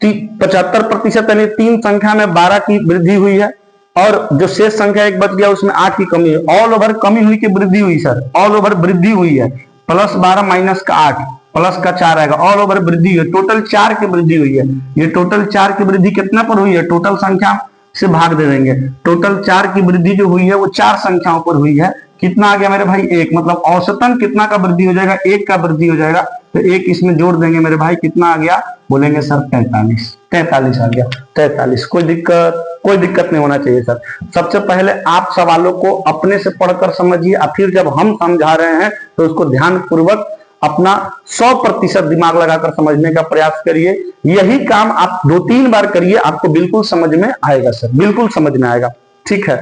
75% यानी 3 संख्या में 12 की वृद्धि हुई है और जो शेष संख्या 1 बच गया उसमें 8 की कमी है। ऑल ओवर कमी हुई कि वृद्धि हुई सर? ऑल ओवर वृद्धि हुई है। +12 माइनस का 8 प्लस का 4 आएगा। ऑल ओवर वृद्धि हुई है। टोटल 4 की वृद्धि हुई है। ये टोटल 4 की वृद्धि कितना पर हुई है? टोटल संख्या से भाग दे देंगे। टोटल 4 की वृद्धि जो हुई है वो 4 संख्याओं पर हुई है। कितना आ गया मेरे भाई? 1। मतलब औसतन कितना का वृद्धि हो जाएगा? 1 का वृद्धि हो जाएगा। तो 1 इसमें जोड़ देंगे मेरे भाई, कितना आ गया? बोलेंगे सर 43। 43 आ गया। 43। कोई दिक्कत नहीं होना चाहिए सर। सबसे पहले आप सवालों को अपने से पढ़कर समझिए और फिर जब हम समझा रहे हैं तो उसको ध्यान पूर्वक अपना 100% दिमाग लगाकर समझने का प्रयास करिए। यही काम आप 2-3 बार करिए, आपको बिल्कुल समझ में आएगा सर, बिल्कुल समझ में आएगा। ठीक है,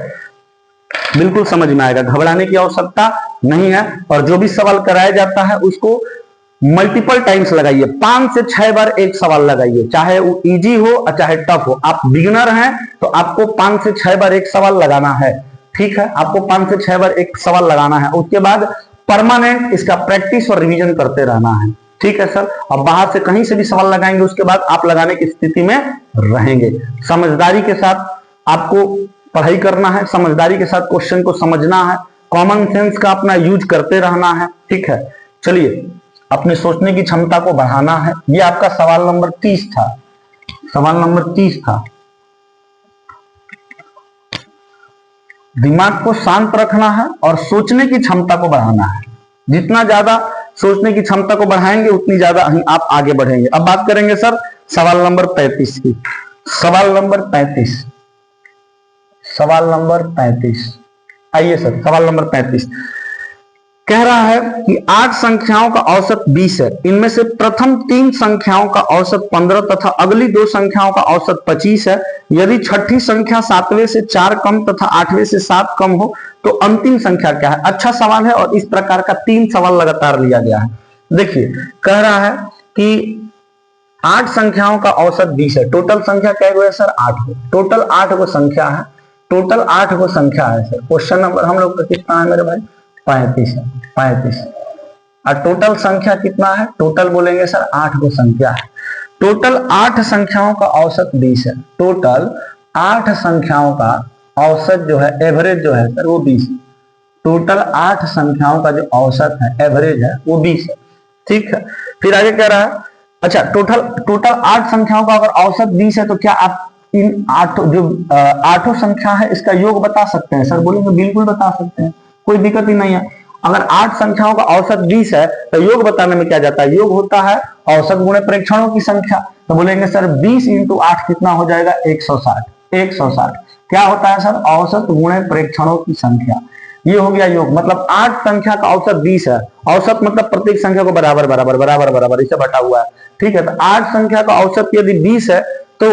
बिल्कुल समझ में आएगा, घबराने की आवश्यकता नहीं है। और जो भी सवाल कराया जाता है उसको मल्टीपल टाइम्स लगाइए। 5 से 6 बार एक सवाल लगाइए, चाहे वो इजी हो और चाहे टफ हो। आप बिगिनर हैं तो आपको 5 से 6 बार एक सवाल लगाना है। ठीक है, आपको 5 से 6 बार एक सवाल लगाना है। उसके बाद परमानेंट इसका प्रैक्टिस और रिवीजन करते रहना है। ठीक है सर। अब बाहर से कहीं से भी सवाल लगाएंगे उसके बाद आप लगाने की स्थिति में रहेंगे। समझदारी के साथ आपको पढ़ाई करना है, समझदारी के साथ क्वेश्चन को समझना है, कॉमन सेंस का अपना यूज करते रहना है। ठीक है, चलिए अपनी सोचने की क्षमता को बढ़ाना है। ये आपका सवाल नंबर 30 था, सवाल नंबर 30 था। दिमाग को शांत रखना है और सोचने की क्षमता को बढ़ाना है। जितना ज्यादा सोचने की क्षमता को बढ़ाएंगे उतनी ज्यादा आप आगे बढ़ेंगे। अब बात करेंगे सर सवाल नंबर 35 की। सवाल नंबर 35, सवाल नंबर 35, आइए सर सवाल नंबर 35 कह रहा है कि 8 संख्याओं का औसत 20 है। इनमें से प्रथम 3 संख्याओं का औसत 15 तथा अगली 2 संख्याओं का औसत 25 है। यदि छठी संख्या 7वें से 4 कम तथा 8वें से 7 कम हो तो अंतिम संख्या क्या है। अच्छा सवाल है और इस प्रकार का 3 सवाल लगातार लिया गया है। देखिए कह रहा है कि 8 संख्याओं का औसत 20 है। टोटल संख्या क्या है सर 8 गो, टोटल 8 गो संख्या है, टोटल 8 गो संख्या है सर। क्वेश्चन नंबर हम लोग का कितना है मेरे भाई 35 है, 35। और टोटल संख्या कितना है, टोटल बोलेंगे सर 8 गो संख्या है। टोटल 8 संख्याओं का औसत 20 है। टोटल 8 संख्याओं का औसत जो है एवरेज जो है सर वो 20 है। टोटल 8 संख्याओं का जो औसत है एवरेज है वो 20 है। ठीक है, फिर आगे कह रहा है अच्छा टोटल 8 संख्याओं का अगर औसत 20 है तो क्या आप इन 8 संख्या है इसका योग बता सकते हैं। सर बोलेंगे बिल्कुल बता सकते हैं, कोई दिक्कत ही नहीं है। अगर 8 संख्याओं का औसत 20 है तो योग बताने में क्या जाता है, योग होता है औसत गुणे प्रेक्षणों की संख्या। तो बोलेंगे सर 20 इंटू 8 कितना हो जाएगा 160, 160 क्या होता है सर औसत गुणे प्रेक्षणों की संख्या। ये हो गया योग, मतलब 8 संख्या का औसत 20 है। औसत मतलब प्रत्येक संख्या को बराबर बराबर बराबर बराबर इसे बटा हुआ है। ठीक है, तो 8 संख्या का औसत यदि 20 है तो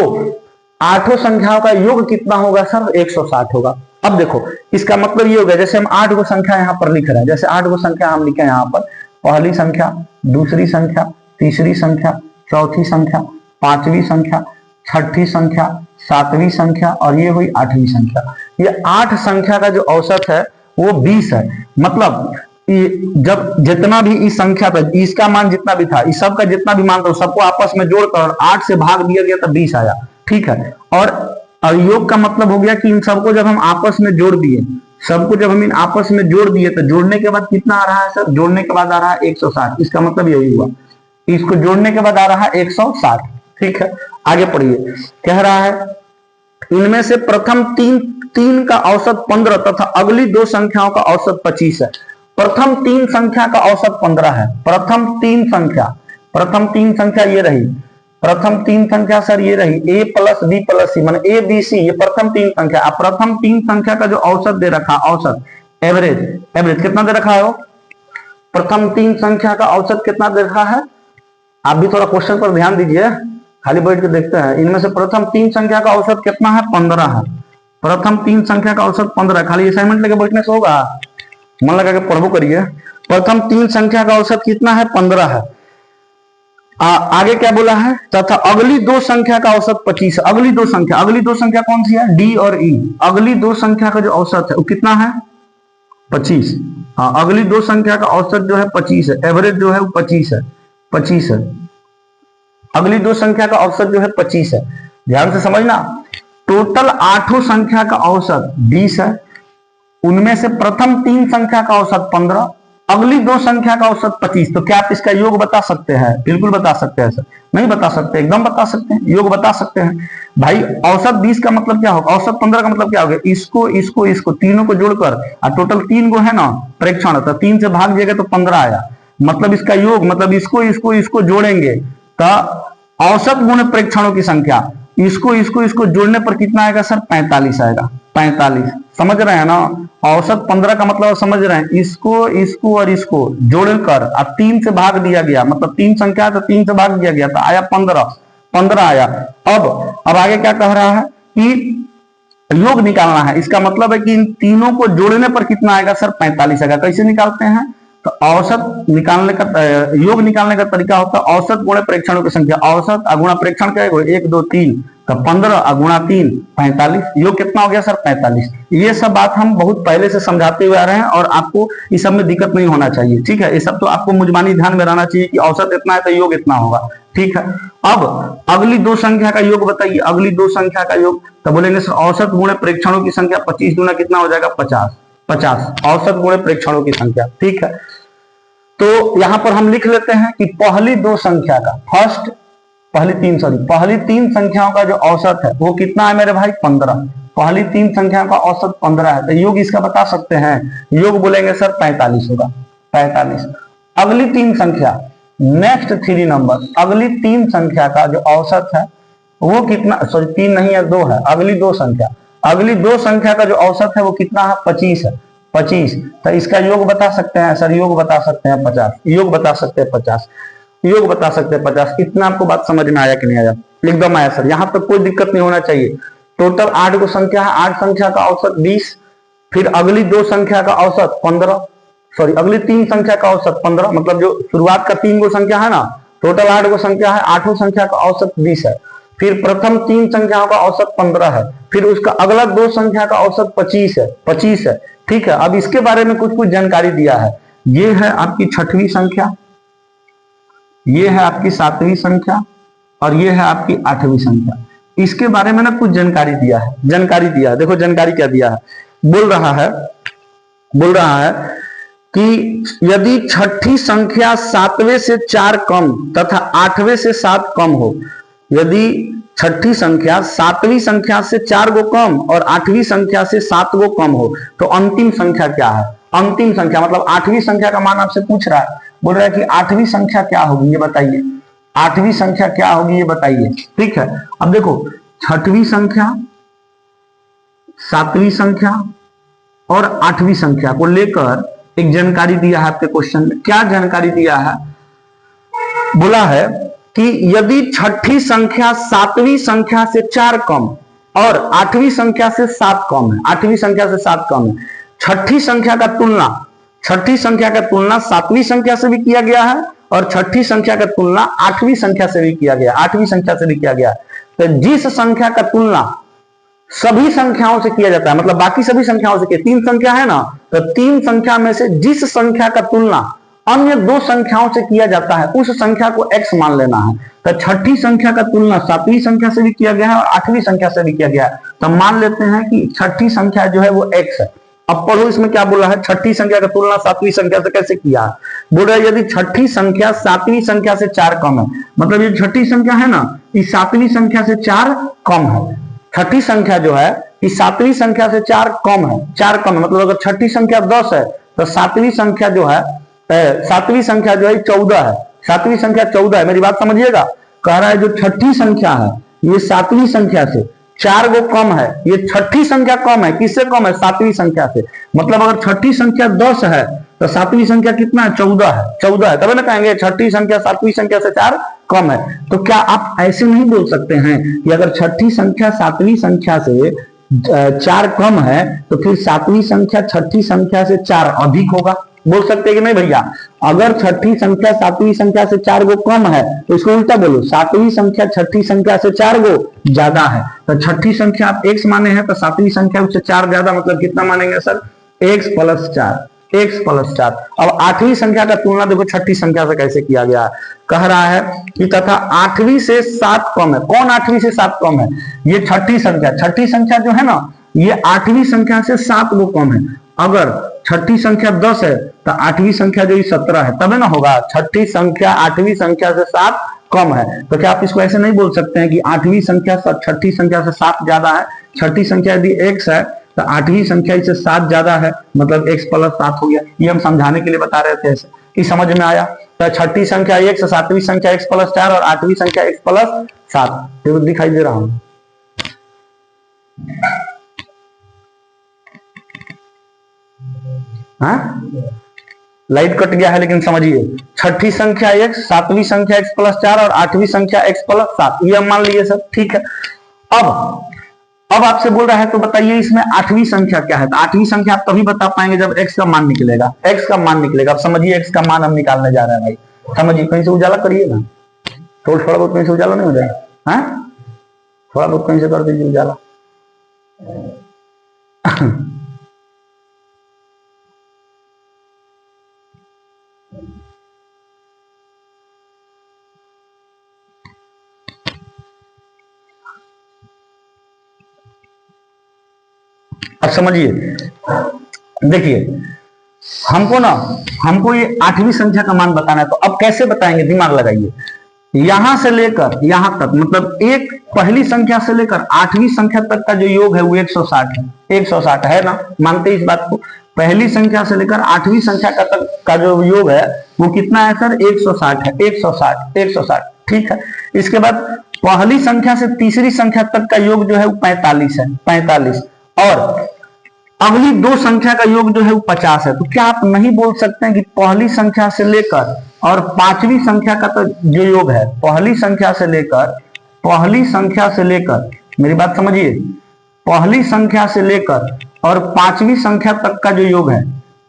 8 संख्याओं का योग कितना होगा सर 160 होगा। अब देखो इसका मतलब ये हो गया जैसे हम 8 गो संख्या यहाँ पर लिख रहे हैं, जैसे 8 गो संख्या हम लिखे यहाँ पर, पहली संख्या, दूसरी संख्या, तीसरी संख्या, चौथी संख्या, पांचवी संख्या, छठी संख्या, सातवीं संख्या और ये हुई 8वीं संख्या। ये 8 संख्या का जो औसत है वो 20 है। मतलब जब जितना भी इस संख्या था इसका मान जितना भी था इस सब का जितना भी मान था सबको आपस में जोड़कर 8 से भाग दिया गया तो 20 आया। ठीक है, और योग का मतलब हो गया कि इन सबको जब हम आपस में जोड़ दिए, सबको जब हम इन आपस में जोड़ दिए तो जोड़ने के बाद कितना आ रहा है सर, जोड़ने के बाद आ रहा है 160। इसका मतलब यही हुआ, इसको जोड़ने के बाद आ रहा है 160। ठीक है, आगे पढ़िए। कह रहा है इनमें से प्रथम तीन का औसत 15 तथा अगली 2 संख्याओं का औसत 25 है। प्रथम 3 संख्या का औसत 15 है। प्रथम 3 संख्या ये रही, प्रथम 3 संख्या सर ये रही a प्लस बी प्लस सी मान ए बी सी, ये प्रथम 3 संख्या। अब प्रथम 3 संख्या का जो औसत दे रखा, औसत एवरेज कितना दे रखा है, प्रथम 3 संख्या का औसत कितना दे रखा है। आप भी थोड़ा क्वेश्चन पर ध्यान दीजिए, खाली बैठ के देखते हैं। इनमें से प्रथम 3 संख्या का औसत कितना है 15 है। प्रथम 3 संख्या का औसत 15, खाली असाइनमेंट लेके बैठने से होगा, मन लगा के पढ़बो करिए। प्रथम 3 संख्या का औसत कितना है 15 है। आगे क्या बोला है, तथा अगली 2 संख्या का औसत 25 है। अगली दो संख्या कौन सी है, डी और ई। अगली 2 संख्या का जो औसत है वो कितना है 25। हाँ, अगली 2 संख्या का औसत जो है 25 है, एवरेज जो है वो 25 है। अगली 2 संख्या का औसत जो है 25 है। ध्यान से समझना, टोटल 8 संख्या का औसत 20 है। उनमें से प्रथम 3 संख्या का औसत 15, अगली 2 संख्या का औसत 25। तो क्या आप इसका योग बता सकते हैं, बिल्कुल बता सकते हैं सर, नहीं बता सकते, एकदम बता सकते हैं, योग बता सकते हैं भाई। औसत 20 का मतलब क्या होगा, औसत 15 का मतलब क्या होगा, इसको तीनों को जोड़कर और टोटल 3 गो है ना प्रेक्षण, तो 3 से भाग दिएगा तो 15 आया। मतलब इसका योग मतलब इसको जोड़ेंगे तो औसत गुणे प्रेक्षणों की संख्या, इसको जोड़ने पर कितना आएगा सर 45 आएगा, 45। समझ रहे हैं ना, औसत 15 का मतलब समझ रहे हैं, इसको और इसको जोड़कर अब 3 से भाग दिया गया, मतलब 3 संख्या तो 3 से भाग दिया गया तो आया 15 आया। अब आगे क्या कह रहा है कि योग निकालना है। इसका मतलब है कि इन तीनों को जोड़ने पर कितना आएगा सर 45 आएगा। कैसे निकालते हैं, तो औसत निकालने का योग निकालने का तरीका होता है औसत गुणे प्रेक्षणों की संख्या। औसत अगुणा प्रेक्षण क्या है 1 2 3, तो 15 अगुणा 3 45। योग कितना हो गया सर 45। ये सब बात हम बहुत पहले से समझाते हुए आ रहे हैं और आपको इस सब में दिक्कत नहीं होना चाहिए। ठीक है, ये सब तो आपको मुजमानी ध्यान में रहना चाहिए कि औसत इतना है तो योग इतना होगा। ठीक है, अब अगली 2 संख्या का योग बताइए, अगली 2 संख्या का योग। तो बोलेंगे सर औसत गुणे प्रेक्षणों की संख्या 25 दूना कितना हो जाएगा 50, औसत गुणे प्रेक्षणों की संख्या। ठीक है, तो यहां पर हम लिख लेते हैं कि पहली दो संख्या का पहली तीन संख्याओं का जो औसत है वो कितना है मेरे भाई 15। पहली तीन संख्याओं का औसत 15 है, तो योग इसका बता सकते हैं। योग बोलेंगे सर 45 होगा, 45। अगली तीन संख्या, नेक्स्ट 3 नंबर, अगली तीन संख्या का जो औसत है वो कितना, सॉरी 3 नहीं है 2 है, अगली दो संख्या का जो औसत है वो कितना है 25 है, 25। तो इसका योग बता सकते हैं सर, योग बता सकते हैं 50, योग बता सकते हैं 50, योग बता सकते हैं 50। इतना आपको बात समझ में आया कि नहीं आया? एकदम आया सर, यहां तक कोई दिक्कत नहीं होना चाहिए। टोटल 8 को संख्या है, 8 संख्या का औसत 20, फिर अगली दो संख्या का औसत 15, सॉरी अगली तीन संख्या का औसत 15, मतलब जो शुरुआत का 3 को संख्या है ना, टोटल 8 को संख्या है, 8 संख्या का औसत 20 है, फिर प्रथम तीन संख्याओं का औसत 15 है, फिर उसका अगला दो संख्या का औसत 25 है। ठीक है, अब इसके बारे में कुछ जानकारी दिया है। ये है आपकी छठवीं संख्या, ये है आपकी सातवीं संख्या, और ये है आपकी आठवीं संख्या। इसके बारे में ना कुछ जानकारी दिया है, देखो जानकारी क्या दिया है। बोल रहा है कि यदि छठी संख्या सातवें से 4 कम तथा आठवें से 7 कम हो, यदि छठी संख्या सातवीं संख्या से 4 गो कम और आठवीं संख्या से 7 गो कम हो, तो अंतिम संख्या क्या है? अंतिम संख्या मतलब आठवीं संख्या का मान आपसे पूछ रहा है, बोल रहा है कि आठवीं संख्या क्या होगी ये बताइए, आठवीं संख्या क्या होगी ये बताइए। ठीक है, अब देखो छठवीं संख्या, सातवीं संख्या और आठवीं संख्या को लेकर एक जानकारी दिया है आपके क्वेश्चन में। क्या जानकारी दिया है? बोला है कि यदि छठी संख्या सातवीं संख्या से 4 कम और आठवीं संख्या से 7 कम है, आठवीं संख्या से 7 कम है, छठी संख्या का तुलना सातवीं संख्या से भी किया गया है और छठी संख्या का तुलना आठवीं संख्या से भी किया गया, तो जिस संख्या का तुलना सभी संख्याओं से किया जाता है, मतलब बाकी सभी संख्याओं से, 3 संख्या है ना, तो 3 संख्या में से जिस संख्या का तुलना अन्य 2 संख्याओं से किया जाता है उस संख्या को x मान लेना है। तो छठी संख्या का तुलना सातवीं संख्या से भी किया गया है और आठवीं संख्या से भी किया गया है, तो मान लेते हैं कि छठी संख्या जो है वो x है। अब पढ़ो इसमें क्या बोला है, छठी संख्या का तुलना सातवीं संख्या से कैसे किया है। बोल रहा है यदि छठी संख्या सातवीं संख्या से 4 कम है, मतलब ये छठी संख्या है ना, इस सातवीं संख्या से 4 कम है। छठी संख्या जो है इस सातवीं संख्या से 4 कम है, मतलब अगर छठी संख्या 10 है तो सातवीं संख्या जो है 14 है, सातवीं संख्या 14 है। मेरी बात समझिएगा, कह रहा है जो छठी संख्या है ये सातवीं संख्या से 4 गो कम है, ये छठी संख्या कम है, किससे कम है? सातवीं संख्या से। मतलब अगर छठी संख्या 10 है तो सातवीं संख्या कितना है? 14 है, तब ना कहेंगे छठी संख्या सातवीं संख्या से 4 कम है। तो क्या आप ऐसे नहीं बोल सकते हैं कि अगर छठी संख्या सातवीं संख्या से 4 कम है तो फिर सातवीं संख्या छठी संख्या से 4 अधिक होगा? बोल सकते हैं कि नहीं भैया? अगर छठी संख्या सातवीं संख्या से 4 गो कम है तो इसको उल्टा बोलो, सातवीं संख्या छठी संख्या से 4 गो ज्यादा है। तो छठी संख्या आप x माने हैं तो सातवीं संख्या उससे 4 ज्यादा, मतलब कितना मानेंगे सर? x + 4, x + 4। अब आठवीं संख्या का तुलना देखो छठी संख्या से कैसे किया गया है। कह रहा है कि तथा आठवीं से 7 कम है। कौन आठवीं से 7 कम है? ये छठी संख्या जो है ना, ये आठवीं संख्या से 7 गो कम है। अगर छठी संख्या 10 है तो आठवीं संख्या जो 17 है, तब ना होगा छठी संख्या आठवीं संख्या से 7 कम है। तो क्या आप इसको ऐसे नहीं बोल सकते हैं कि आठवीं संख्या छठी संख्या से 7 ज्यादा है? छठी संख्या यदि x है तो आठवीं संख्या इससे 7 ज्यादा है, मतलब x + 7 हो गया। ये हम समझाने के लिए बता रहे थे, ऐसे कि समझ में आया। तो छठी संख्या x, सातवीं संख्या x + 4 और आठवीं संख्या x + 7, ये दिखाई दे रहा हूं। लाइट कट गया है लेकिन समझिए, छठी संख्या x, सातवीं संख्या x + 4 और आठवीं संख्या x + 7, ये हम मान लिए सब। ठीक है, अब आपसे बोल रहा है तो बताइए इसमें आठवीं संख्या क्या है? तो आठवीं संख्या आप तभी बता पाएंगे जब x का मान निकलेगा, अब समझिए x का मान हम निकालने जा रहे हैं भाई। समझिए, कहीं से उजाला करिए ना, थोड़ा बहुत कहीं से उजाला नहीं हो जाएगा? थोड़ा बहुत कहीं से कर दीजिए उजाला। अब समझिए, देखिए हमको ना हमको ये 8वीं संख्या का मान बताना है, तो अब कैसे बताएंगे, दिमाग लगाइए। यहां से लेकर यहां तक, मतलब एक पहली संख्या से लेकर 8वीं संख्या तक का जो योग है वो 160 है। 160 है ना, मानते इस बात को। पहली संख्या से लेकर 8वीं संख्या का तक का जो योग है वो कितना है सर, 160 है। 160 160, ठीक है। इसके बाद पहली संख्या से तीसरी संख्या तक का योग जो है वो 45 है, 45। और अगली दो संख्या का योग जो है वो 50 है। तो क्या आप नहीं बोल सकते हैं कि पहली संख्या से लेकर और 5वीं संख्या का तो जो योग है, पहली संख्या से लेकर, मेरी बात समझिए, पहली संख्या से लेकर और 5वीं संख्या तक का जो योग है,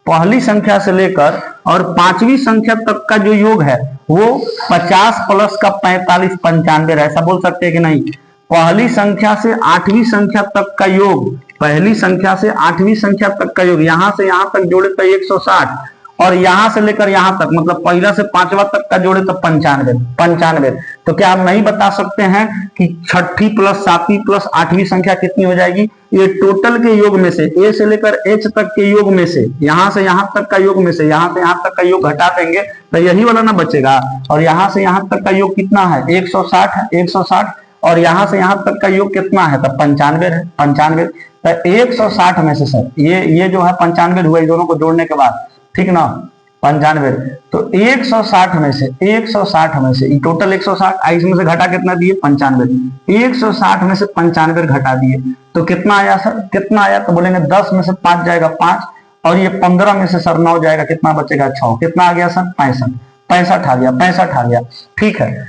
पहली संख्या से लेकर और 5वीं संख्या तक का जो योग है वो 50 प्लस का 45 95 है। ऐसा बोल सकते हैं कि नहीं? पहली संख्या से 8वीं संख्या तक का योग, पहली संख्या से 8वीं संख्या तक का योग, यहां से यहां तक जोड़े तो 160, और यहां से लेकर यहां तक, मतलब पहला से 5वां तक का जोड़े तो 95। तो क्या आप नहीं बता सकते हैं कि छठी प्लस 7वीं प्लस 8वीं संख्या कितनी हो जाएगी? ये टोटल के योग में से, ए से लेकर एच तक के योग में से, यहां से यहां तक का योग में से, यहां से यहां तक का योग घटा देंगे तो यही वाला ना बचेगा। और यहां से यहां तक का योग कितना है? 160 है, 160। और यहां से यहां तक का योग कितना है? तब 95 है, 95। तो 160 में से सर ये जो है 95 हुआ, दोनों को जोड़ने के बाद, ठीक ना, 95। तो 160 में से, 160 में से टोटल 160, इसमें से घटा कितना दिए? 95। 160 में से 95 घटा दिए तो कितना आया सर? कितना आया? तो बोलेंगे 10 में से 5 जाएगा 5, और ये 15 में से सर 9 जाएगा, कितना बचेगा? 6। कितना आ गया सर? 65। 65 आ गया, 65 आ गया, ठीक है।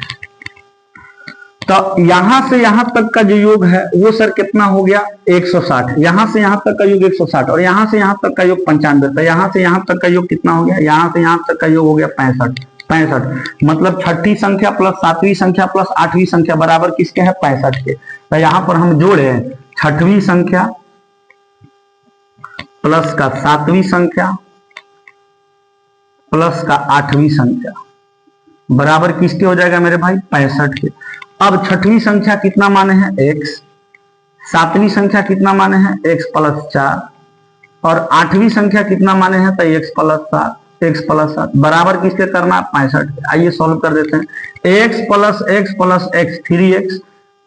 तो यहां से यहां तक का जो योग है वो सर कितना हो गया? 160। यहां से यहां तक का योग 160, और यहां से यहां तक का योग 95। तो यहां से यहां तक का योग कितना हो गया? यहां से यहां तक का योग हो गया 65। 65 मतलब छठी संख्या प्लस 7वीं संख्या प्लस 8वीं संख्या बराबर किसके है? 65 के। तो यहां पर हम जोड़े छठवीं संख्या प्लस का 7वीं संख्या प्लस का 8वीं संख्या बराबर किसके हो जाएगा मेरे भाई? 65 के। अब छठवीं संख्या कितना माने हैं? x, 7वीं संख्या कितना माने हैं? x प्लस 4, और 8वीं संख्या कितना माने हैं? तो x प्लस 7, x प्लस 7 बराबर किसके करना है? 65 के। आइए सॉल्व कर देते हैं। x plus x 3x,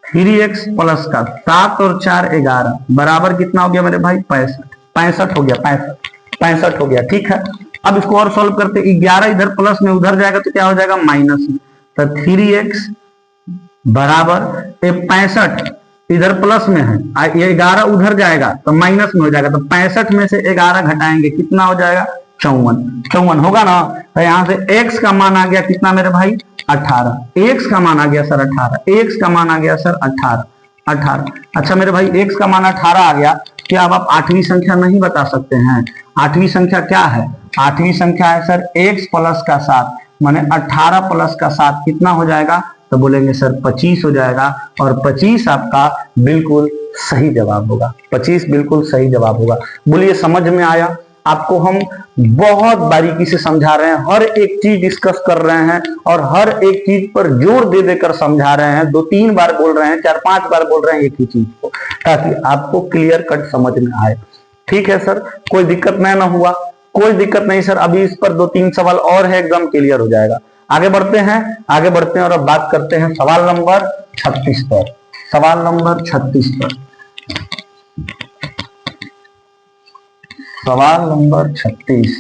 3x plus का 7 और 4 11 बराबर कितना हो गया मेरे भाई? 65। 65 हो गया, 65 हो गया, ठीक है। अब इसको और सॉल्व करते, 11 इधर प्लस में उधर जाएगा तो क्या हो जाएगा? माइनस में। तो 3x बराबर 65 इधर प्लस में है, ये 11 उधर जाएगा तो माइनस में हो जाएगा। तो 65 में से 11 घटाएंगे, कितना हो जाएगा? 54 होगा ना। तो यहां से x का मान आ गया कितना मेरे भाई? 18। x का मान आ गया सर 18, x का मान आ गया सर 18। अच्छा मेरे भाई x का मान 18 आ गया, क्या अब आप 8वीं संख्या नहीं बता सकते हैं? 8वीं संख्या क्या है? 8वीं संख्या है सर x प्लस का 7, माने 18 प्लस का 7 कितना हो जाएगा? तो बोलेंगे सर 25 हो जाएगा, और 25 आपका बिल्कुल सही जवाब होगा। 25 बिल्कुल सही जवाब होगा। बोलिए समझ में आया? आपको हम बहुत बारीकी से समझा रहे हैं, हर एक चीज डिस्कस कर रहे हैं और हर एक चीज पर जोर दे देकर समझा रहे हैं। 2-3 बार बोल रहे हैं, 4-5 बार बोल रहे हैं एक ही चीज को, ताकि आपको क्लियर कट समझ में आए। ठीक है सर, कोई दिक्कत नहीं ना हुआ? कोई दिक्कत नहीं सर। अभी इस पर 2-3 सवाल और है, एकदम क्लियर हो जाएगा। आगे बढ़ते हैं और अब बात करते हैं सवाल नंबर 36 पर। सवाल नंबर 36 पर, सवाल नंबर 36।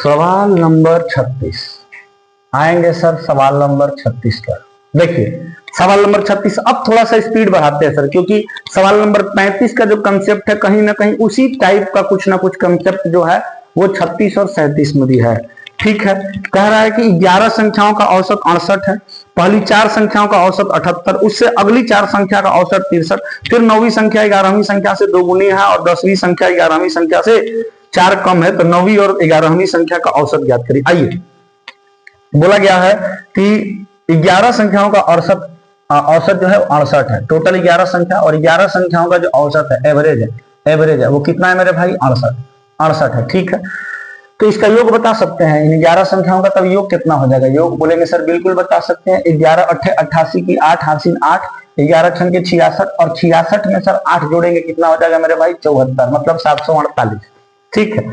सवाल नंबर 36 आएंगे सर। सवाल नंबर 36 पर देखिए, सवाल नंबर 36। अब थोड़ा सा स्पीड बढ़ाते हैं सर, क्योंकि सवाल नंबर 35 का जो कंसेप्ट है कहीं ना कहीं उसी टाइप का कुछ ना कुछ कंसेप्ट जो है वो 36 और 37 में भी है। ठीक है, कह रहा है कि 11 संख्याओं का औसत 68 है, पहली 4 संख्याओं का औसत 78, उससे अगली 4 संख्या का औसत 63, फिर 9वीं संख्या 11वीं संख्या से 2 गुनी है और 10वीं संख्या 11वीं संख्या से 4 कम है, तो 9वीं और 11वीं संख्या का औसत ज्ञात करिए। आइए, बोला गया है कि 11 संख्याओं का औसत जो है 68 है। टोटल 11 संख्या और 11 संख्याओं का जो औसत है, एवरेज है वो कितना है मेरे भाई? 68 है। ठीक है, तो इसका योग बता सकते हैं इन 11 संख्याओं का, तब योग कितना हो जाएगा? योग बोलेंगे सर बिल्कुल बता सकते हैं। 11 अट्ठे 88 की 8 हासिल 8, 11 छन के 66 और 66 में सर 8 जोड़ेंगे कितना हो जाएगा मेरे भाई? 74, मतलब 748। ठीक है,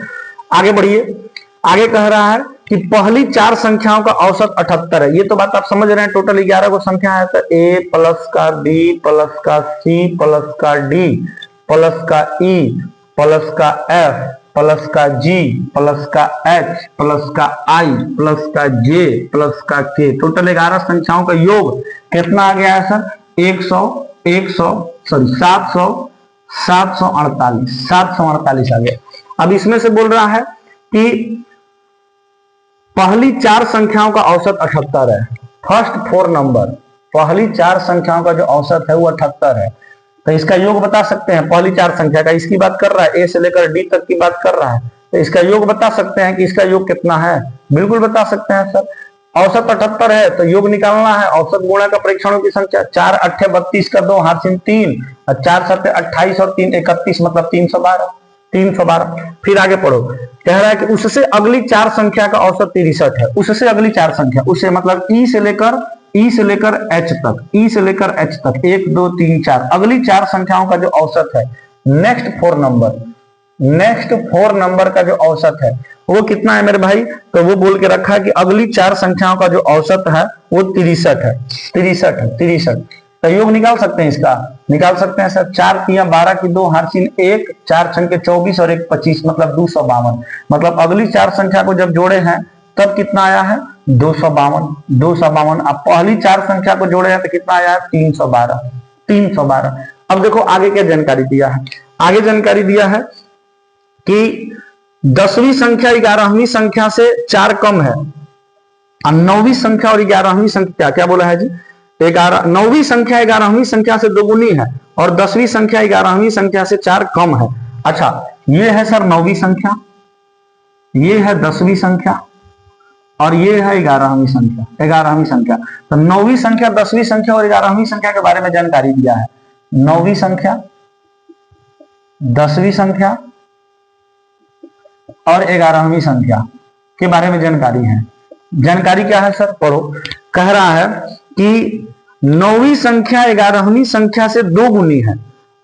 आगे बढ़िए। आगे कह रहा है कि पहली 4 संख्याओं का औसत 78 है। ये तो बात आप समझ रहे हैं, टोटल 11 को संख्या है सर, ए प्लस का बी प्लस का सी प्लस का डी प्लस का ई प्लस का एफ प्लस का जी प्लस का एच प्लस का आई प्लस का जे प्लस का के, टोटल 11 संख्याओं का योग कितना आ गया है सर? 748 आ गया। अब इसमें से बोल रहा है कि पहली 4 संख्याओं का औसत 78 है। फर्स्ट 4 नंबर, पहली 4 संख्याओं का जो औसत है वो 78 है। तो इसका योग बता सकते हैं, पहली 4 संख्या का, इसकी बात कर रहा है, ए से लेकर डी तक की बात कर रहा है, तो इसका योग बता सकते हैं कि इसका योग कितना है? बिल्कुल बता सकते हैं सर। औसत 78 है तो योग निकालना है, औसत गुणा का परीक्षणों की संख्या, 4 अट्ठे 32 का 2 हासिल 3 और 4 सत्ते 28 और 3 31, मतलब 312। फिर आगे पढ़ो, कह रहा है कि उससे अगली 4 संख्या का औसत 63 है। उससे अगली 4 संख्या, उससे मतलब ई से लेकर एच तक, ई से लेकर एच तक, 1 2 3 4, अगली 4 संख्याओं का जो औसत है, नेक्स्ट 4 नंबर का जो औसत है वो कितना है मेरे भाई? तो वो बोल के रखा है कि अगली 4 संख्याओं का जो औसत है वो 63 है। 63 तो योग निकाल सकते हैं, इसका निकाल सकते हैं सर। 4 तिया 12 की 2 हासिल 1, 4 छन के 24 और 1 25, मतलब 252। मतलब अगली 4 संख्या को जब जोड़े हैं तब कितना आया है? 252। अब पहली 4 संख्या को जोड़े हैं तो कितना आया है? 312। अब देखो आगे क्या जानकारी दिया है। आगे जानकारी दिया है कि 10वीं संख्या 11वीं संख्या से 4 कम है, और 9वीं संख्या और 11वीं संख्या क्या बोला है जी? 9वीं संख्या 11वीं संख्या से दोगुनी है और 10वीं संख्या 11वीं संख्या से 4 कम है। अच्छा, ये है सर 9वीं संख्या, ये है 10वीं संख्या और ये है 11वीं संख्या। तो 9वीं संख्या, 10वीं संख्या और 11वीं संख्या के बारे में जानकारी दिया है। 9वीं संख्या, 10वीं संख्या और 11वीं संख्या के बारे में जानकारी है। जानकारी क्या है सर? पढ़ो, कह रहा है कि 9वीं संख्या 11वीं संख्या से 2 गुनी है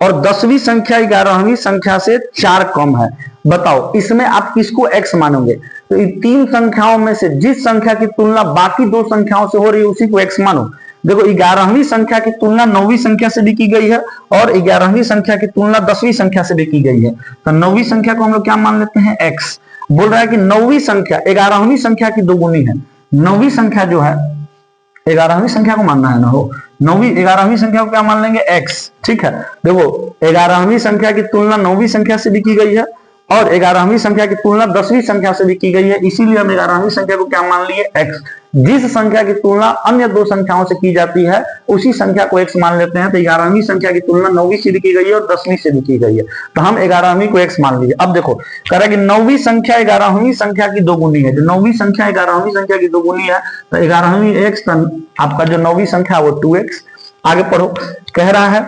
और 10वीं संख्या 11वीं संख्या से 4 कम है। बताओ इसमें आप किसको x मानोगे? तो इन 3 संख्याओं में से जिस संख्या की तुलना बाकी 2 संख्याओं से हो रही है उसी को x मानो। देखो 11वीं संख्या की तुलना 9वीं संख्या से भी की गई है और 11वीं संख्या की तुलना 10वीं संख्या से भी की गई है। तो 9वीं संख्या को हम लोग क्या मान लेते हैं? x। बोल रहा है कि 9वीं संख्या 11वीं संख्या की 2 गुनी है। 9वीं संख्या जो है 11वीं संख्या को मानना है ना, हो 11वीं संख्या को क्या मान लेंगे? x। ठीक है, देखो 11वीं संख्या की तुलना 9वीं संख्या से भी की गई है और 11वीं संख्या की तुलना 10वीं संख्या से भी की गई है, इसीलिए हम 11वीं संख्या को क्या मान लिए? x। जिस संख्या की तुलना अन्य 2 संख्याओं से की जाती है उसी संख्या को x मान लेते हैं। तो 11वीं संख्या की तुलना 9वीं से भी की गई है और 10वीं से भी की गई है, तो हम 11वीं को x मान लीजिए। अब देखो कह रहा है कि 9वीं संख्या 11वीं संख्या की 2 गुनी है। जो 9वीं संख्या 11वीं संख्या की 2 गुनी है तो 11वीं x, आपका जो 9वीं संख्या वो 2x। आगे पढ़ो, कह रहा है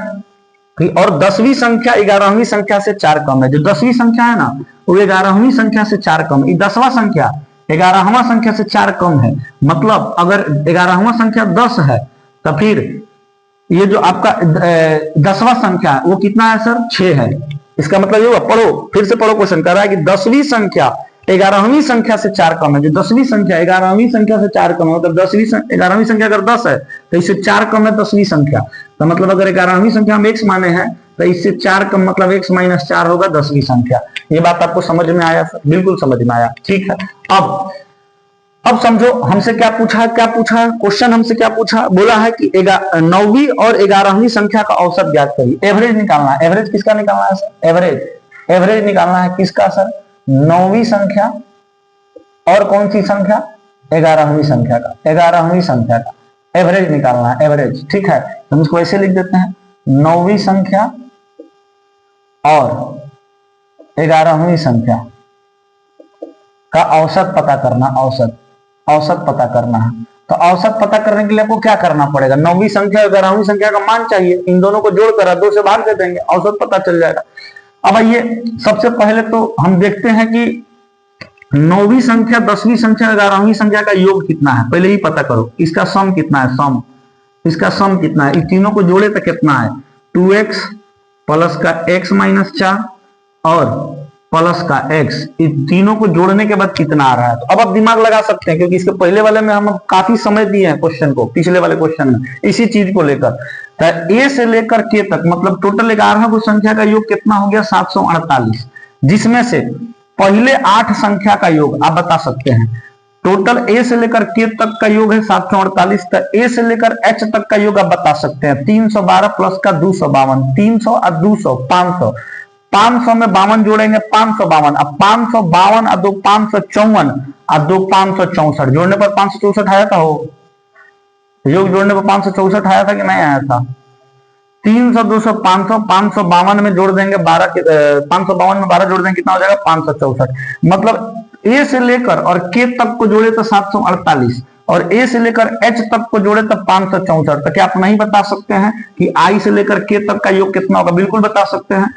कि और 10वीं संख्या 11वीं संख्या से 4 कम है। जो 10वीं संख्या है ना वो 11वीं संख्या से 4 कम है। 10वां संख्या 11वां संख्या से 4 कम है, मतलब अगर 11वां संख्या 10 है तो फिर ये जो आपका 10वां संख्या है वो कितना है सर? 6 है। इसका मतलब ये पढ़ो, फिर से पढ़ो, क्वेश्चन कर रहा है कि 10वीं संख्या 11वीं संख्या से 4 कम है। जो 10वीं संख्या 11वीं संख्या से 4 कम है, मतलब 11वीं संख्या अगर 10 है तो इससे 4 कम है 10वीं संख्या। तो मतलब अगर 11वीं संख्या हम x माने हैं तो इससे 4 कम, मतलब x माइनस 4 होगा 10वीं संख्या। ये बात आपको समझ में आया सर? बिल्कुल समझ में आया। ठीक है, अब समझो हमसे क्या पूछा क्वेश्चन हमसे क्या पूछा? बोला है कि 9वीं और 11वीं संख्या का औसत ज्ञात करिए। एवरेज निकालना है। एवरेज किसका निकालना है सर? एवरेज निकालना है किसका सर? 9वीं संख्या और कौन सी संख्या? 11वीं संख्या का। 11वीं संख्या का एवरेज निकालना है, एवरेज। ठीक है, हम इसको ऐसे लिख देते हैं, 9वीं संख्या और 11वीं संख्या का औसत पता करना। औसत पता करना है। तो औसत पता करने के लिए आपको क्या करना पड़ेगा? 9वीं संख्या 11वीं संख्या का मान चाहिए, इन दोनों को जोड़कर 2 से भाग दे देंगे, औसत पता चल जाएगा। अब आइए सबसे पहले तो हम देखते हैं कि 9वीं संख्या, 10वीं संख्या, 11वीं संख्या का योग कितना है पहले ही पता करो। इसका सम कितना है, सम, इसका सम कितना है, इन तीनों को जोड़े तो कितना है, 2x प्लस का x माइनस 4 और प्लस का x, इन तीनों को जोड़ने के बाद कितना आ रहा है। तो अब आप दिमाग लगा सकते हैं, क्योंकि इसके पहले वाले में हम काफी समय दिए हैं क्वेश्चन को, पिछले वाले क्वेश्चन में इसी चीज को लेकर। तो a से लेकर k तक मतलब टोटल 11 को संख्या का योग कितना हो गया, 748, जिसमें से पहले 8 संख्या का योग आप बता सकते हैं। टोटल a से लेकर k तक का योग है 748, तो a से लेकर h तक का योग आप बता सकते हैं 312 प्लस का 252, 300 और 200 500, 500 में 52 जोड़ेंगे 552, अब 552 और 2 554 और 2 564, जोड़ने पर 564 आया था, हो योग जोड़ने पर 564 आया था कि नहीं आया था। 300 200 500, 552 में जोड़ देंगे 12, 552 में 12 जोड़ देंगे कितना हो जाएगा 564। मतलब ए से लेकर और के तक को जोड़े तो 748 और ए से लेकर एच तक को जोड़े तो 564। तो क्या आप नहीं बता सकते हैं कि आई से लेकर के तक का योग कितना होगा, बिल्कुल बता सकते हैं।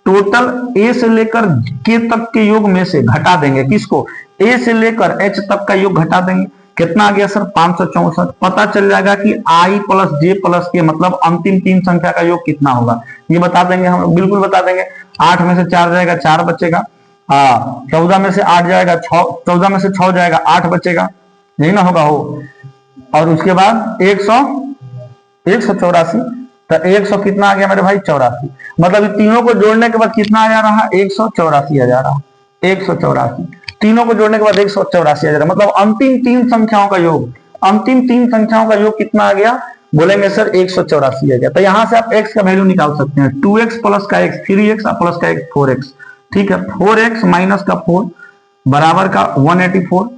टोटल ए से लेकर के तक के योग में से घटा देंगे किसको, ए से लेकर एच तक का योग घटा देंगे, कितना आ गया सर 564। पता चल जाएगा कि आई प्लस जे प्लस के मतलब अंतिम 3 संख्या का योग कितना होगा, ये बता देंगे हम, बिल्कुल बता देंगे। 8 में से 4 जाएगा 4 बचेगा, 14 में से 8 जाएगा 6, 14 में से 6 जाएगा 8 बचेगा, यही ना होगा हो। और उसके बाद 184, तो 100 कितना आ गया मेरे भाई 84, मतलब तीनों को जोड़ने के बाद कितना आ जा रहा, 184 आ जा रहा, 184, तीनों को जोड़ने के बाद 184 आ जा रहा, मतलब अंतिम 3 संख्याओं का योग, अंतिम 3 संख्याओं का योग कितना आ गया, बोलेंगे सर 184 आ गया। तो यहां से आप x का वैल्यू निकाल सकते हैं, 2x प्लस का x 3x और प्लस का x 4x, ठीक है। 4x माइनस का 4 बराबर का 184।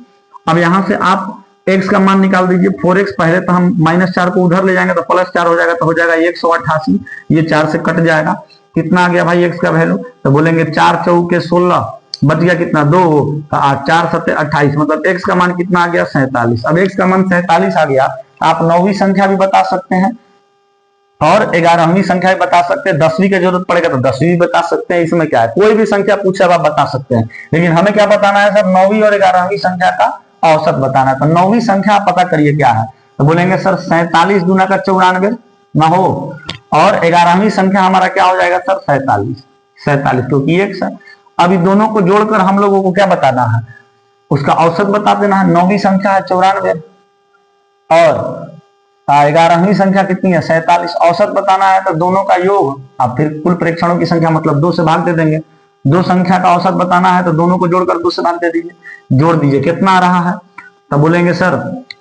अब यहां से आप x का मान निकाल दीजिए, 4x पहले तो हम -4 को उधर ले जाएंगे तो +4 हो जाएगा, तो हो जाएगा 188, ये 4 से कट जाएगा, कितना आ गया भाई x का वैल्यू, तो बोलेंगे 4 चौके 16, बच गया कितना 2, 4 7 28, मतलब x का मान कितना आ गया 47। अब x का मान 47 आ गया, आप 9वीं संख्या भी बता सकते हैं और 11वीं संख्या भी बता सकते हैं, 10वीं की जरूरत पड़ेगा तो 10वीं भी बता सकते हैं, इसमें क्या है, कोई भी संख्या पूछे आप बता सकते हैं। लेकिन हमें क्या बताना है सर, 9वीं और 11वीं संख्या का औसत बताना है। तो 9वीं संख्या आप पता करिए क्या है, तो बोलेंगे सर 47 दूना का 94 ना हो, और 11वीं संख्या हमारा क्या हो जाएगा सर 47 क्योंकि x है। अभी दोनों को जोड़कर हम लोगों को क्या बताना है, उसका औसत बता देना है। 9वीं संख्या है 94 और 11वीं संख्या कितनी है 47, औसत बताना है तो दोनों का योग, अब फिर कुल प्रेक्षणों की संख्या मतलब 2 से भाग दे देंगे। 2 संख्या का औसत बताना है तो दोनों को जोड़कर 2 से भाग दे दीजिए, जोड़ दीजिए कितना आ रहा है, तो बोलेंगे सर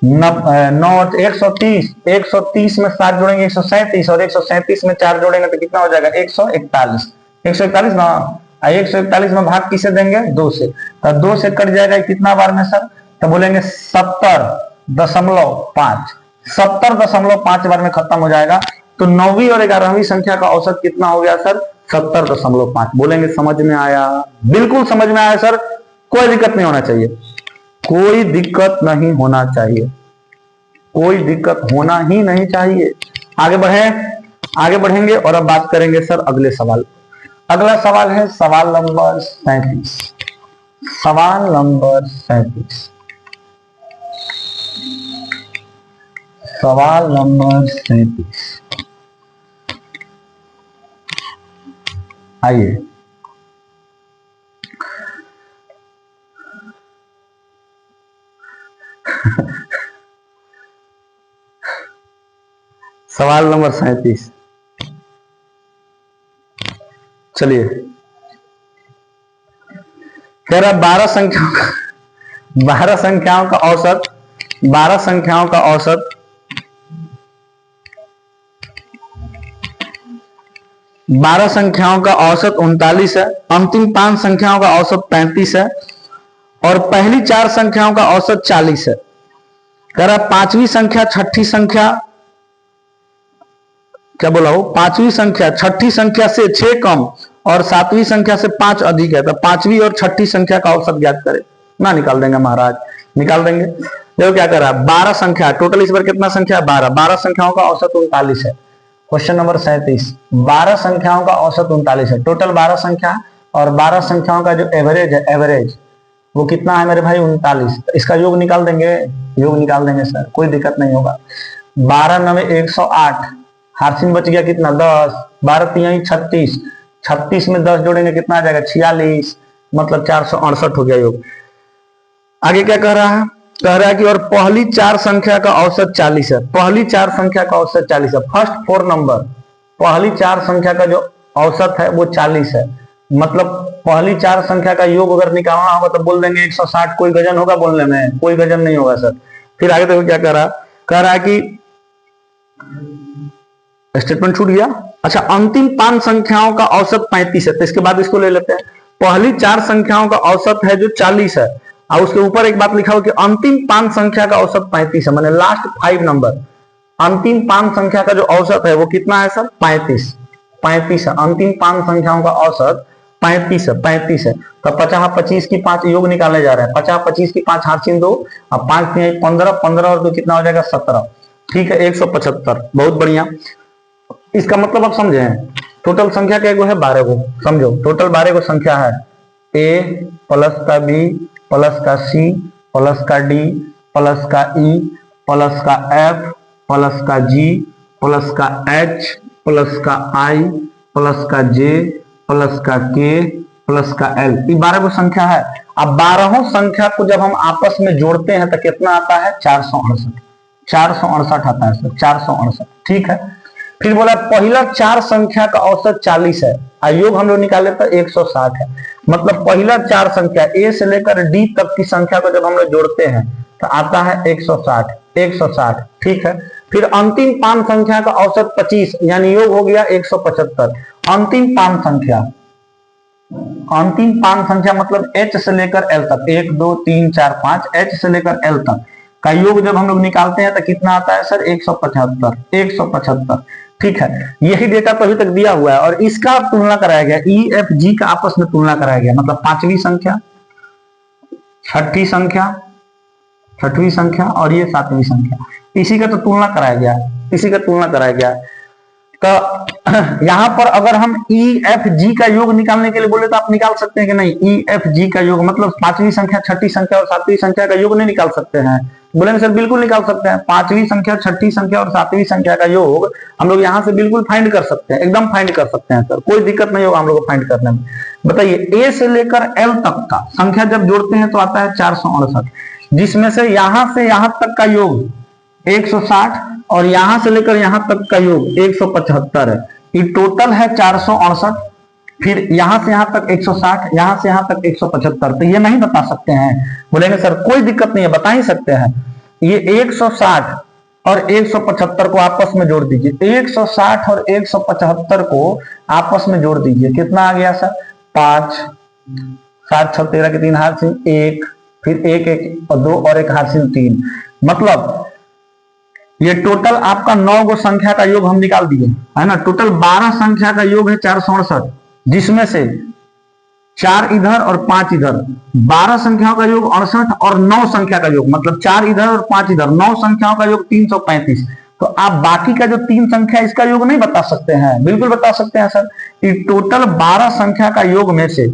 130 में 7 जोड़ेंगे 137 और 137 में 4 जोड़ेंगे तो कितना हो जाएगा 141, 141 ना, 141 में भाग किसे देंगे 2 से, तो 2 से कट जाएगा कितना बार में सर, तो बोलेंगे 70.5, 70.5 बार में खत्म हो जाएगा। तो 9वीं और 11वीं संख्या का औसत कितना हो गया सर 70.5। बोलेंगे समझ में आया, बिल्कुल समझ में आया सर, कोई दिक्कत नहीं होना चाहिए, कोई दिक्कत नहीं होना चाहिए, कोई दिक्कत होना ही नहीं चाहिए। आगे बढ़ेंगे और अब बात करेंगे सर अगले सवाल। अगला सवाल है सवाल नंबर 37, सवाल नंबर 37, सवाल नंबर 37, आइए सवाल नंबर 37, चलिए कह रहा 12 संख्याओं का औसत 12 संख्याओं का औसत 12 संख्याओं का औसत 39 है, अंतिम 5 संख्याओं का औसत 35 है और पहली 4 संख्याओं का औसत 40 है। कह रहा 5वीं संख्या छठी संख्या, क्या बोला हो, 5वीं संख्या छठी संख्या से 6 कम और 7वीं संख्या से 5 अधिक है, तो 5वीं और छठी संख्या का औसत ज्ञात करें। ना निकाल देंगे महाराज, निकाल देंगे। देखो क्या कर रहा है, 12 संख्या टोटल, इस बार कितना संख्या है 12 संख्याओं का औसत 39 है। क्वेश्चन नंबर 37, 12 संख्याओं का औसत 39 है, टोटल 12 संख्या और 12 संख्याओं का जो एवरेज है, एवरेज वो कितना है मेरे भाई 39। इसका योग निकाल देंगे, योग निकाल देंगे सर, कोई दिक्कत नहीं होगा। 12 9 108, हार्सिन बच गया कितना 10, 12 3 36, 36 में 10 जोड़ेंगे कितना आ जाएगा 46, मतलब 468 हो गया योग। आगे क्या कह रहा है, कह रहा है कि और पहली 4 संख्या का औसत 40 है। पहली 4 संख्या का औसत 40 है। फर्स्ट 4 नंबर, पहली 4 संख्या का जो औसत है वो 40 है। मतलब पहली 4 संख्या का योग अगर निकालना होगा तो बोल देंगे 160। कोई गजन होगा बोलने में? कोई गजन नहीं होगा सर। फिर आगे देखो क्या कह रहा है कि स्टेटमेंट छूट गया। अच्छा, अंतिम 5 संख्याओं का औसत 35 है, तो इसके बाद इसको ले लेते हैं। पहली 4 संख्याओं का औसत है जो 40 है, और उसके ऊपर एक बात लिखा हो कि अंतिम 5 संख्या का औसत 35 है, माने लास्ट 5 नंबर। अंतिम 5 संख्या का जो औसत है वो कितना है सर 35 है। अंतिम 5 संख्याओं का औसत 35 है। तो 50 25 की 5 योग निकालने जा रहे हैं। 50 25 की 5 हार्सिन 2, अब 5 3 15, 15 और 2 कितना हो जाएगा 17। ठीक है, 175। बहुत बढ़िया। इसका मतलब आप समझे हैं, टोटल संख्या क्या है 12 को। समझो, टोटल 12 को संख्या है ए प्लस का बी प्लस का सी प्लस का डी प्लस का ई प्लस का एफ प्लस का जी प्लस का एच प्लस का आई प्लस का जे प्लस का के प्लस का एल। ये 12 को संख्या है। अब 12 संख्या को जब हम आपस में जोड़ते हैं तो कितना आता है 468। 468 आता है सर, 468। ठीक है, फिर बोला पहला 4 संख्या का औसत 40 है, योग हम लोग निकाले तो 160 है। मतलब पहला 4 संख्या ए से लेकर डी तक की संख्या को जब हम लोग जोड़ते हैं तो आता है 160। ठीक है, फिर अंतिम 5 संख्या का औसत 25, यानी योग हो गया 175। अंतिम 5 संख्या मतलब एच से लेकर एल तक, 1 2 3 4 5, एच से लेकर एल तक का योग जब हम लोग निकालते हैं तो कितना आता है सर 175। ठीक है, यही डेटा तो अभी तक दिया हुआ है, और इसका तुलना कराया गया, ई एफ जी का आपस में तुलना कराया गया। मतलब 5वीं संख्या, 6ठी संख्या और ये 7वीं संख्या, इसी का तो तुलना कराया गया। तो यहां पर अगर हम ई एफ जी का योग निकालने के लिए बोले तो आप निकाल सकते हैं कि नहीं? ई एफ जी का योग मतलब 5वीं संख्या, 6ठी संख्या और 7वीं संख्या का योग नहीं निकाल सकते हैं? बोले सर बिल्कुल निकाल सकते हैं। 5वीं संख्या, 6ठी संख्या और 7वीं संख्या का योग हम लोग यहाँ से बिल्कुल फाइंड कर सकते हैं, एकदम फाइंड कर सकते हैं सर, कोई दिक्कत नहीं होगा हम लोग को फाइंड करने में। बताइए, ए से लेकर एल तक का संख्या जब जोड़ते हैं तो आता है 468, जिसमें से यहां तक का योग 160 और यहां से लेकर यहां तक का योग 175 है। ये टोटल है 468। फिर यहां से यहां तक 160, यहां से यहां तक 175। तो ये नहीं बता सकते हैं? बोलेंगे सर कोई दिक्कत नहीं है, बता ही सकते हैं। ये 160 और 175 को आपस में जोड़ दीजिए। 160 और 175 को आपस में जोड़ दीजिए, कितना आ गया सर 5, 7 6 13 के 3 हार्सिन 1, फिर 1 1 और 2 और 1 हार्सिन 3। मतलब ये टोटल आपका 9 गो संख्या का योग हम निकाल दिए, है ना। टोटल 12 संख्या का योग है 468, जिसमें से 4 इधर और 5 इधर। 12 संख्याओं का योग 68 और 9 संख्या का योग मतलब 4 इधर और 5 इधर, 9 संख्याओं का योग 335। तो आप बाकी का जो 3 संख्या इसका योग नहीं बता सकते हैं? बिल्कुल बता सकते हैं सर। टोटल 12 संख्या का योग में से,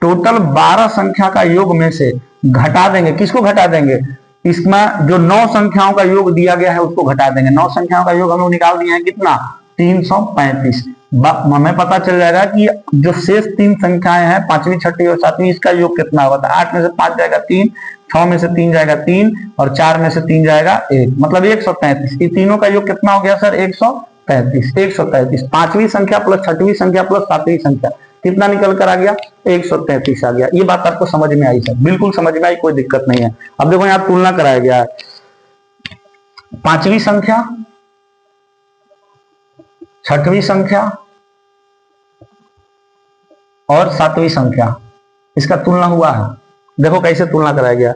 टोटल 12 संख्या का योग में से घटा देंगे। किसको घटा देंगे? इसमें जो 9 संख्याओं का योग दिया गया है उसको घटा देंगे। 9 संख्याओं का योग हम लोग निकाल दिए हैं, कितना 335। हमें पता चल जाएगा कि जो शेष 3 संख्याएं हैं 5वीं 6ठी और 7वीं, इसका योग कितना होगा। 8 में से 5 जाएगा 3, 6 में से 3 जाएगा 3 और 4 में से 3 जाएगा 1, मतलब 133। ये तीनों का योग कितना हो गया सर 133। 5वीं संख्या प्लस 6वीं संख्या प्लस 7वीं संख्या कितना निकल कर आ गया 133 आ गया। ये बात आपको समझ में आई सर? बिल्कुल समझ में आई, कोई दिक्कत नहीं है। अब देखो यहाँ तुलना कराया गया है, 5वीं संख्या, 6वीं संख्या और 7वीं संख्या, इसका तुलना हुआ है। देखो कैसे तुलना कराया गया।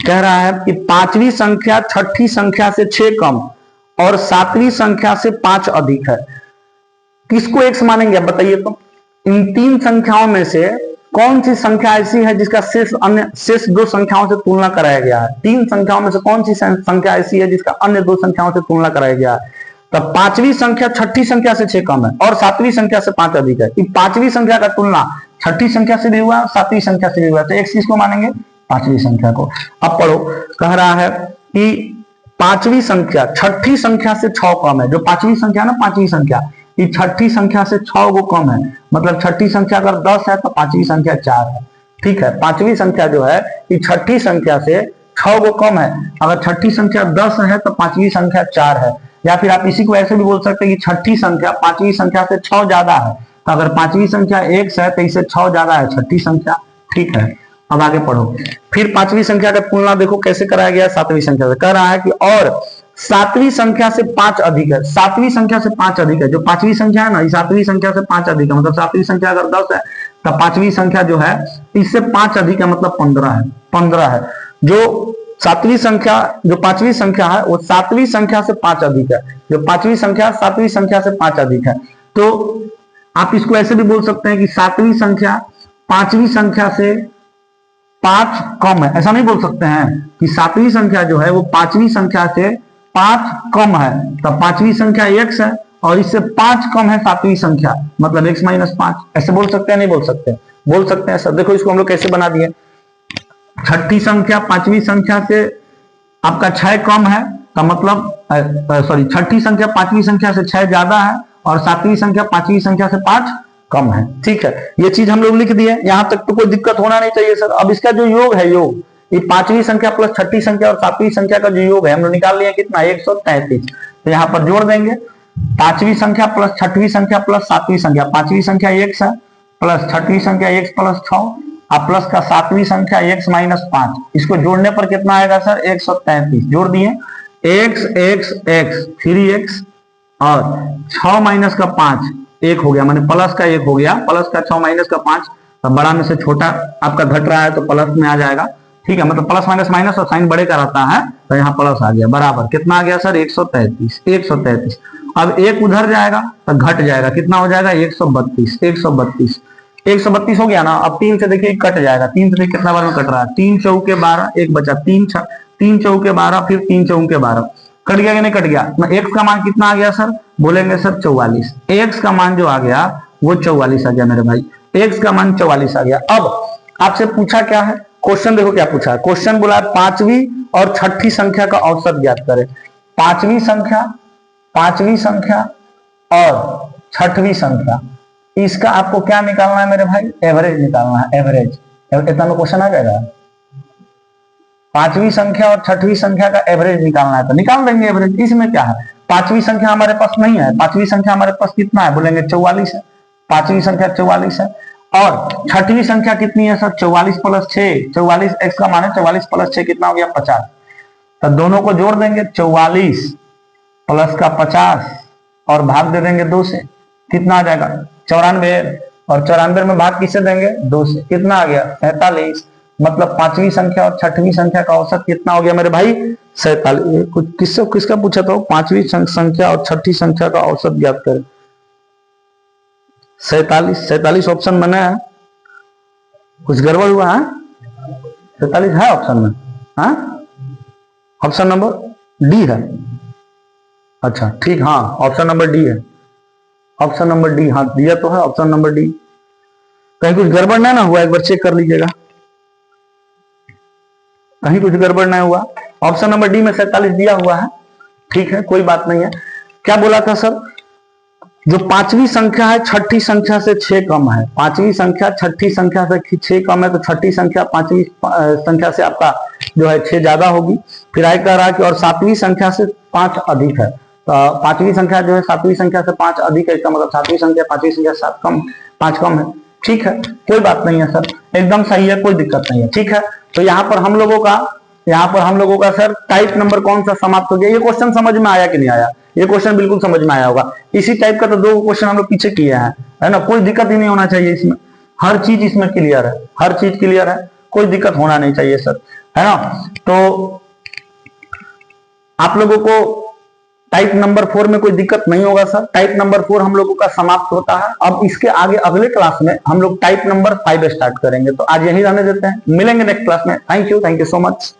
कह रहा है कि 5वीं संख्या 6ठी संख्या से 6 कम और 7वीं संख्या से 5 अधिक है। किसको एक्स मानेंगे आप बताइए तो? इन 3 संख्याओं में से कौन सी संख्या ऐसी है जिसका शेष 2 संख्याओं से तुलना कराया गया है? 3 संख्याओं में से कौन सी संख्या ऐसी है जिसका अन्य 2 संख्याओं से तुलना कराया गया है? तब 5वीं संख्या 6ठी संख्या से 6 कम है और 7वीं संख्या से 5 अधिक है। 5वीं संख्या का तुलना 6ठी संख्या से भी हुआ, 7वीं संख्या से भी हुआ, तो एक्स किसको मानेंगे? पांचवी संख्या को। अब पढ़ो, कह रहा है कि पांचवी संख्या छठी संख्या से 6 कम है। जो पांचवी संख्या ना, पांचवी संख्या, ये छठी संख्या से 6 को कम है। मतलब छठी संख्या अगर 10 है तो पांचवी संख्या 4 है। ठीक है, पांचवी संख्या जो है ये छठी संख्या से 6 को कम है। अगर छठी संख्या 10 है तो पांचवी संख्या 4 है। या फिर आप इसी को ऐसे भी बोल सकते हैं कि छठी संख्या पांचवी संख्या से 6 ज्यादा है। तो अगर पांचवी संख्या 1 है तो इससे 6 ज्यादा है छठी संख्या। ठीक है, अब आगे पढ़ो। फिर पांचवी संख्या का तुलना देखो कैसे कराया गया सातवीं संख्या से। कह रहा है कि और सातवीं संख्या से 5 अधिक है। सातवीं संख्या से 5 अधिक है। जो पांचवी संख्या है ना, सातवीं संख्या से 5 अधिक है। मतलब सातवीं संख्या अगर 10 है तो पांचवी संख्या जो है इससे 5 अधिक है, मतलब 15 है। 15 है। जो सातवीं संख्या, जो पांचवी संख्या है वो सातवीं संख्या से 5 अधिक है। जो पांचवी संख्या सातवीं संख्या से 5 अधिक है। तो आप इसको ऐसे भी बोल सकते हैं कि सातवीं संख्या पांचवी संख्या से 5 कम है। ऐसा नहीं बोल सकते हैं कि सातवीं संख्या जो है वो पांचवी संख्या से 5 कम है। तो पांचवी संख्या x है और इससे 5 कम है सातवीं संख्या, मतलब x - 5। ऐसे बोल सकते हैं, नहीं बोल सकते? बोल सकते हैं सर। देखो इसको हम लोग कैसे बना दिए। छठी संख्या पांचवी संख्या से आपका 6 कम है का मतलब सॉरी, छठी संख्या पांचवी संख्या से 6 ज्यादा है और सातवीं संख्या पांचवी संख्या से 5 कम है। ठीक है, ये चीज हम लोग लिख दिए। यहां तक तो कोई दिक्कत होना नहीं चाहिए सर। अब इसका जो योग है, योग ये पांचवी संख्या प्लस छठी संख्या और सातवीं संख्या का जो योग है हम लोग निकाल लिए कितना, 133। तो यहाँ पर जोड़ देंगे पांचवी संख्या प्लस छठवीं संख्या प्लस सातवीं संख्या। पांचवी संख्या x है प्लस छठवीं संख्या x प्लस 6 और प्लस का सातवीं संख्या x - 5। इसको जोड़ने पर कितना आएगा सर, 133। जोड़ दिए x x x 3x और 6 माइनस का 5 1 हो गया, माने प्लस का 1 हो गया। प्लस का 6 माइनस का 5, तो बड़ा में से छोटा आपका घट रहा है तो प्लस में आ जाएगा। ठीक है, मतलब प्लस माइनस माइनस और साइन बड़े का रहता है तो यहाँ प्लस आ गया। बराबर कितना आ गया सर, 133। 133। अब एक उधर जाएगा तो घट जाएगा, कितना हो जाएगा, 132। 132 132 हो गया ना। अब 3 से देखिए कट जाएगा। 3 से देखिए कितना बार में कट रहा है, 3 चौके 12, एक बचा 3 चौके 12, फिर 3 चौके 12। कट गया कि नहीं कट गया। x का मान कितना आ गया सर, बोलेंगे सर 44। x का मान जो आ गया वो 44 आ गया मेरे भाई। x का मान 44 आ गया। अब आपसे पूछा क्या है, क्वेश्चन देखो क्या पूछा है। क्वेश्चन बोला है पांचवी और छठी संख्या का औसत ज्ञात करें। पांचवी संख्या और छठवीं संख्या, इसका आपको क्या निकालना है मेरे भाई, एवरेज निकालना है। एवरेज इतना में क्वेश्चन आ जाएगा। पांचवी संख्या और छठवीं संख्या का एवरेज निकालना है तो निकाल देंगे एवरेज। इसमें क्या है, पांचवी संख्या हमारे पास नहीं है। पांचवी संख्या हमारे पास कितना है, बोलेंगे 44 है। पांचवी संख्या 44 है और छठवीं संख्या कितनी है सर, 44 प्लस 6। 44 x का मान है, 44 प्लस 6 कितना हो गया, 50। तो दोनों को जोड़ देंगे, 44 प्लस का 50 और भाग दे देंगे 2 से, कितना आ जाएगा, 94। और 94 में भाग किससे देंगे, 2 से, कितना आ गया, 47। मतलब पांचवी संख्या और छठवीं संख्या का औसत कितना हो गया मेरे भाई, 47। कुछ किसका पूछा था, पांचवी संख्या और छठी संख्या का औसत ज्ञात करें। 47 ऑप्शन में है, कुछ गड़बड़ हुआ है। 47 है ऑप्शन में, हाँ ऑप्शन नंबर डी है। अच्छा ठीक, हाँ ऑप्शन नंबर डी है। ऑप्शन नंबर डी, हाँ दिया तो है ऑप्शन नंबर डी। कहीं कुछ गड़बड़ ना हुआ, एक बार चेक कर लीजिएगा, कहीं कुछ गड़बड़ नहीं हुआ। ऑप्शन नंबर डी में 47 दिया हुआ है। ठीक है, कोई बात नहीं है। क्या बोला था सर, जो पांचवी संख्या है छठी संख्या से 6 कम है। पांचवी संख्या छठी संख्या से 6 कम है, तो छठी संख्या पांचवी संख्या से आपका जो है 6 ज्यादा होगी। फिर आगे कह रहा है कि और सातवीं संख्या से 5 अधिक है। तो पांचवी संख्या जो है सातवीं संख्या से 5 अधिक है, इसका मतलब सातवीं संख्या पांचवी संख्या से 5 कम है। ठीक है, कोई बात नहीं है सर, एकदम सही है, कोई दिक्कत नहीं है। ठीक है, तो यहाँ पर हम लोगों का सर टाइप नंबर कौन सा समाप्त हो गया। ये क्वेश्चन समझ में आया कि नहीं आया, ये क्वेश्चन बिल्कुल समझ में आया होगा। इसी टाइप का तो 2 क्वेश्चन हम लोग पीछे किए हैं, है ना। कोई दिक्कत ही नहीं होना चाहिए इसमें, हर चीज इसमें क्लियर है, हर चीज क्लियर है, कोई दिक्कत होना नहीं चाहिए सर, है ना। तो आप लोगों को टाइप नंबर 4 में कोई दिक्कत नहीं होगा सर। टाइप नंबर 4 हम लोगों का समाप्त होता है। अब इसके आगे अगले क्लास में हम लोग टाइप नंबर 5 स्टार्ट करेंगे। तो आज यही रहने देते हैं, मिलेंगे नेक्स्ट क्लास में। Thank you so much.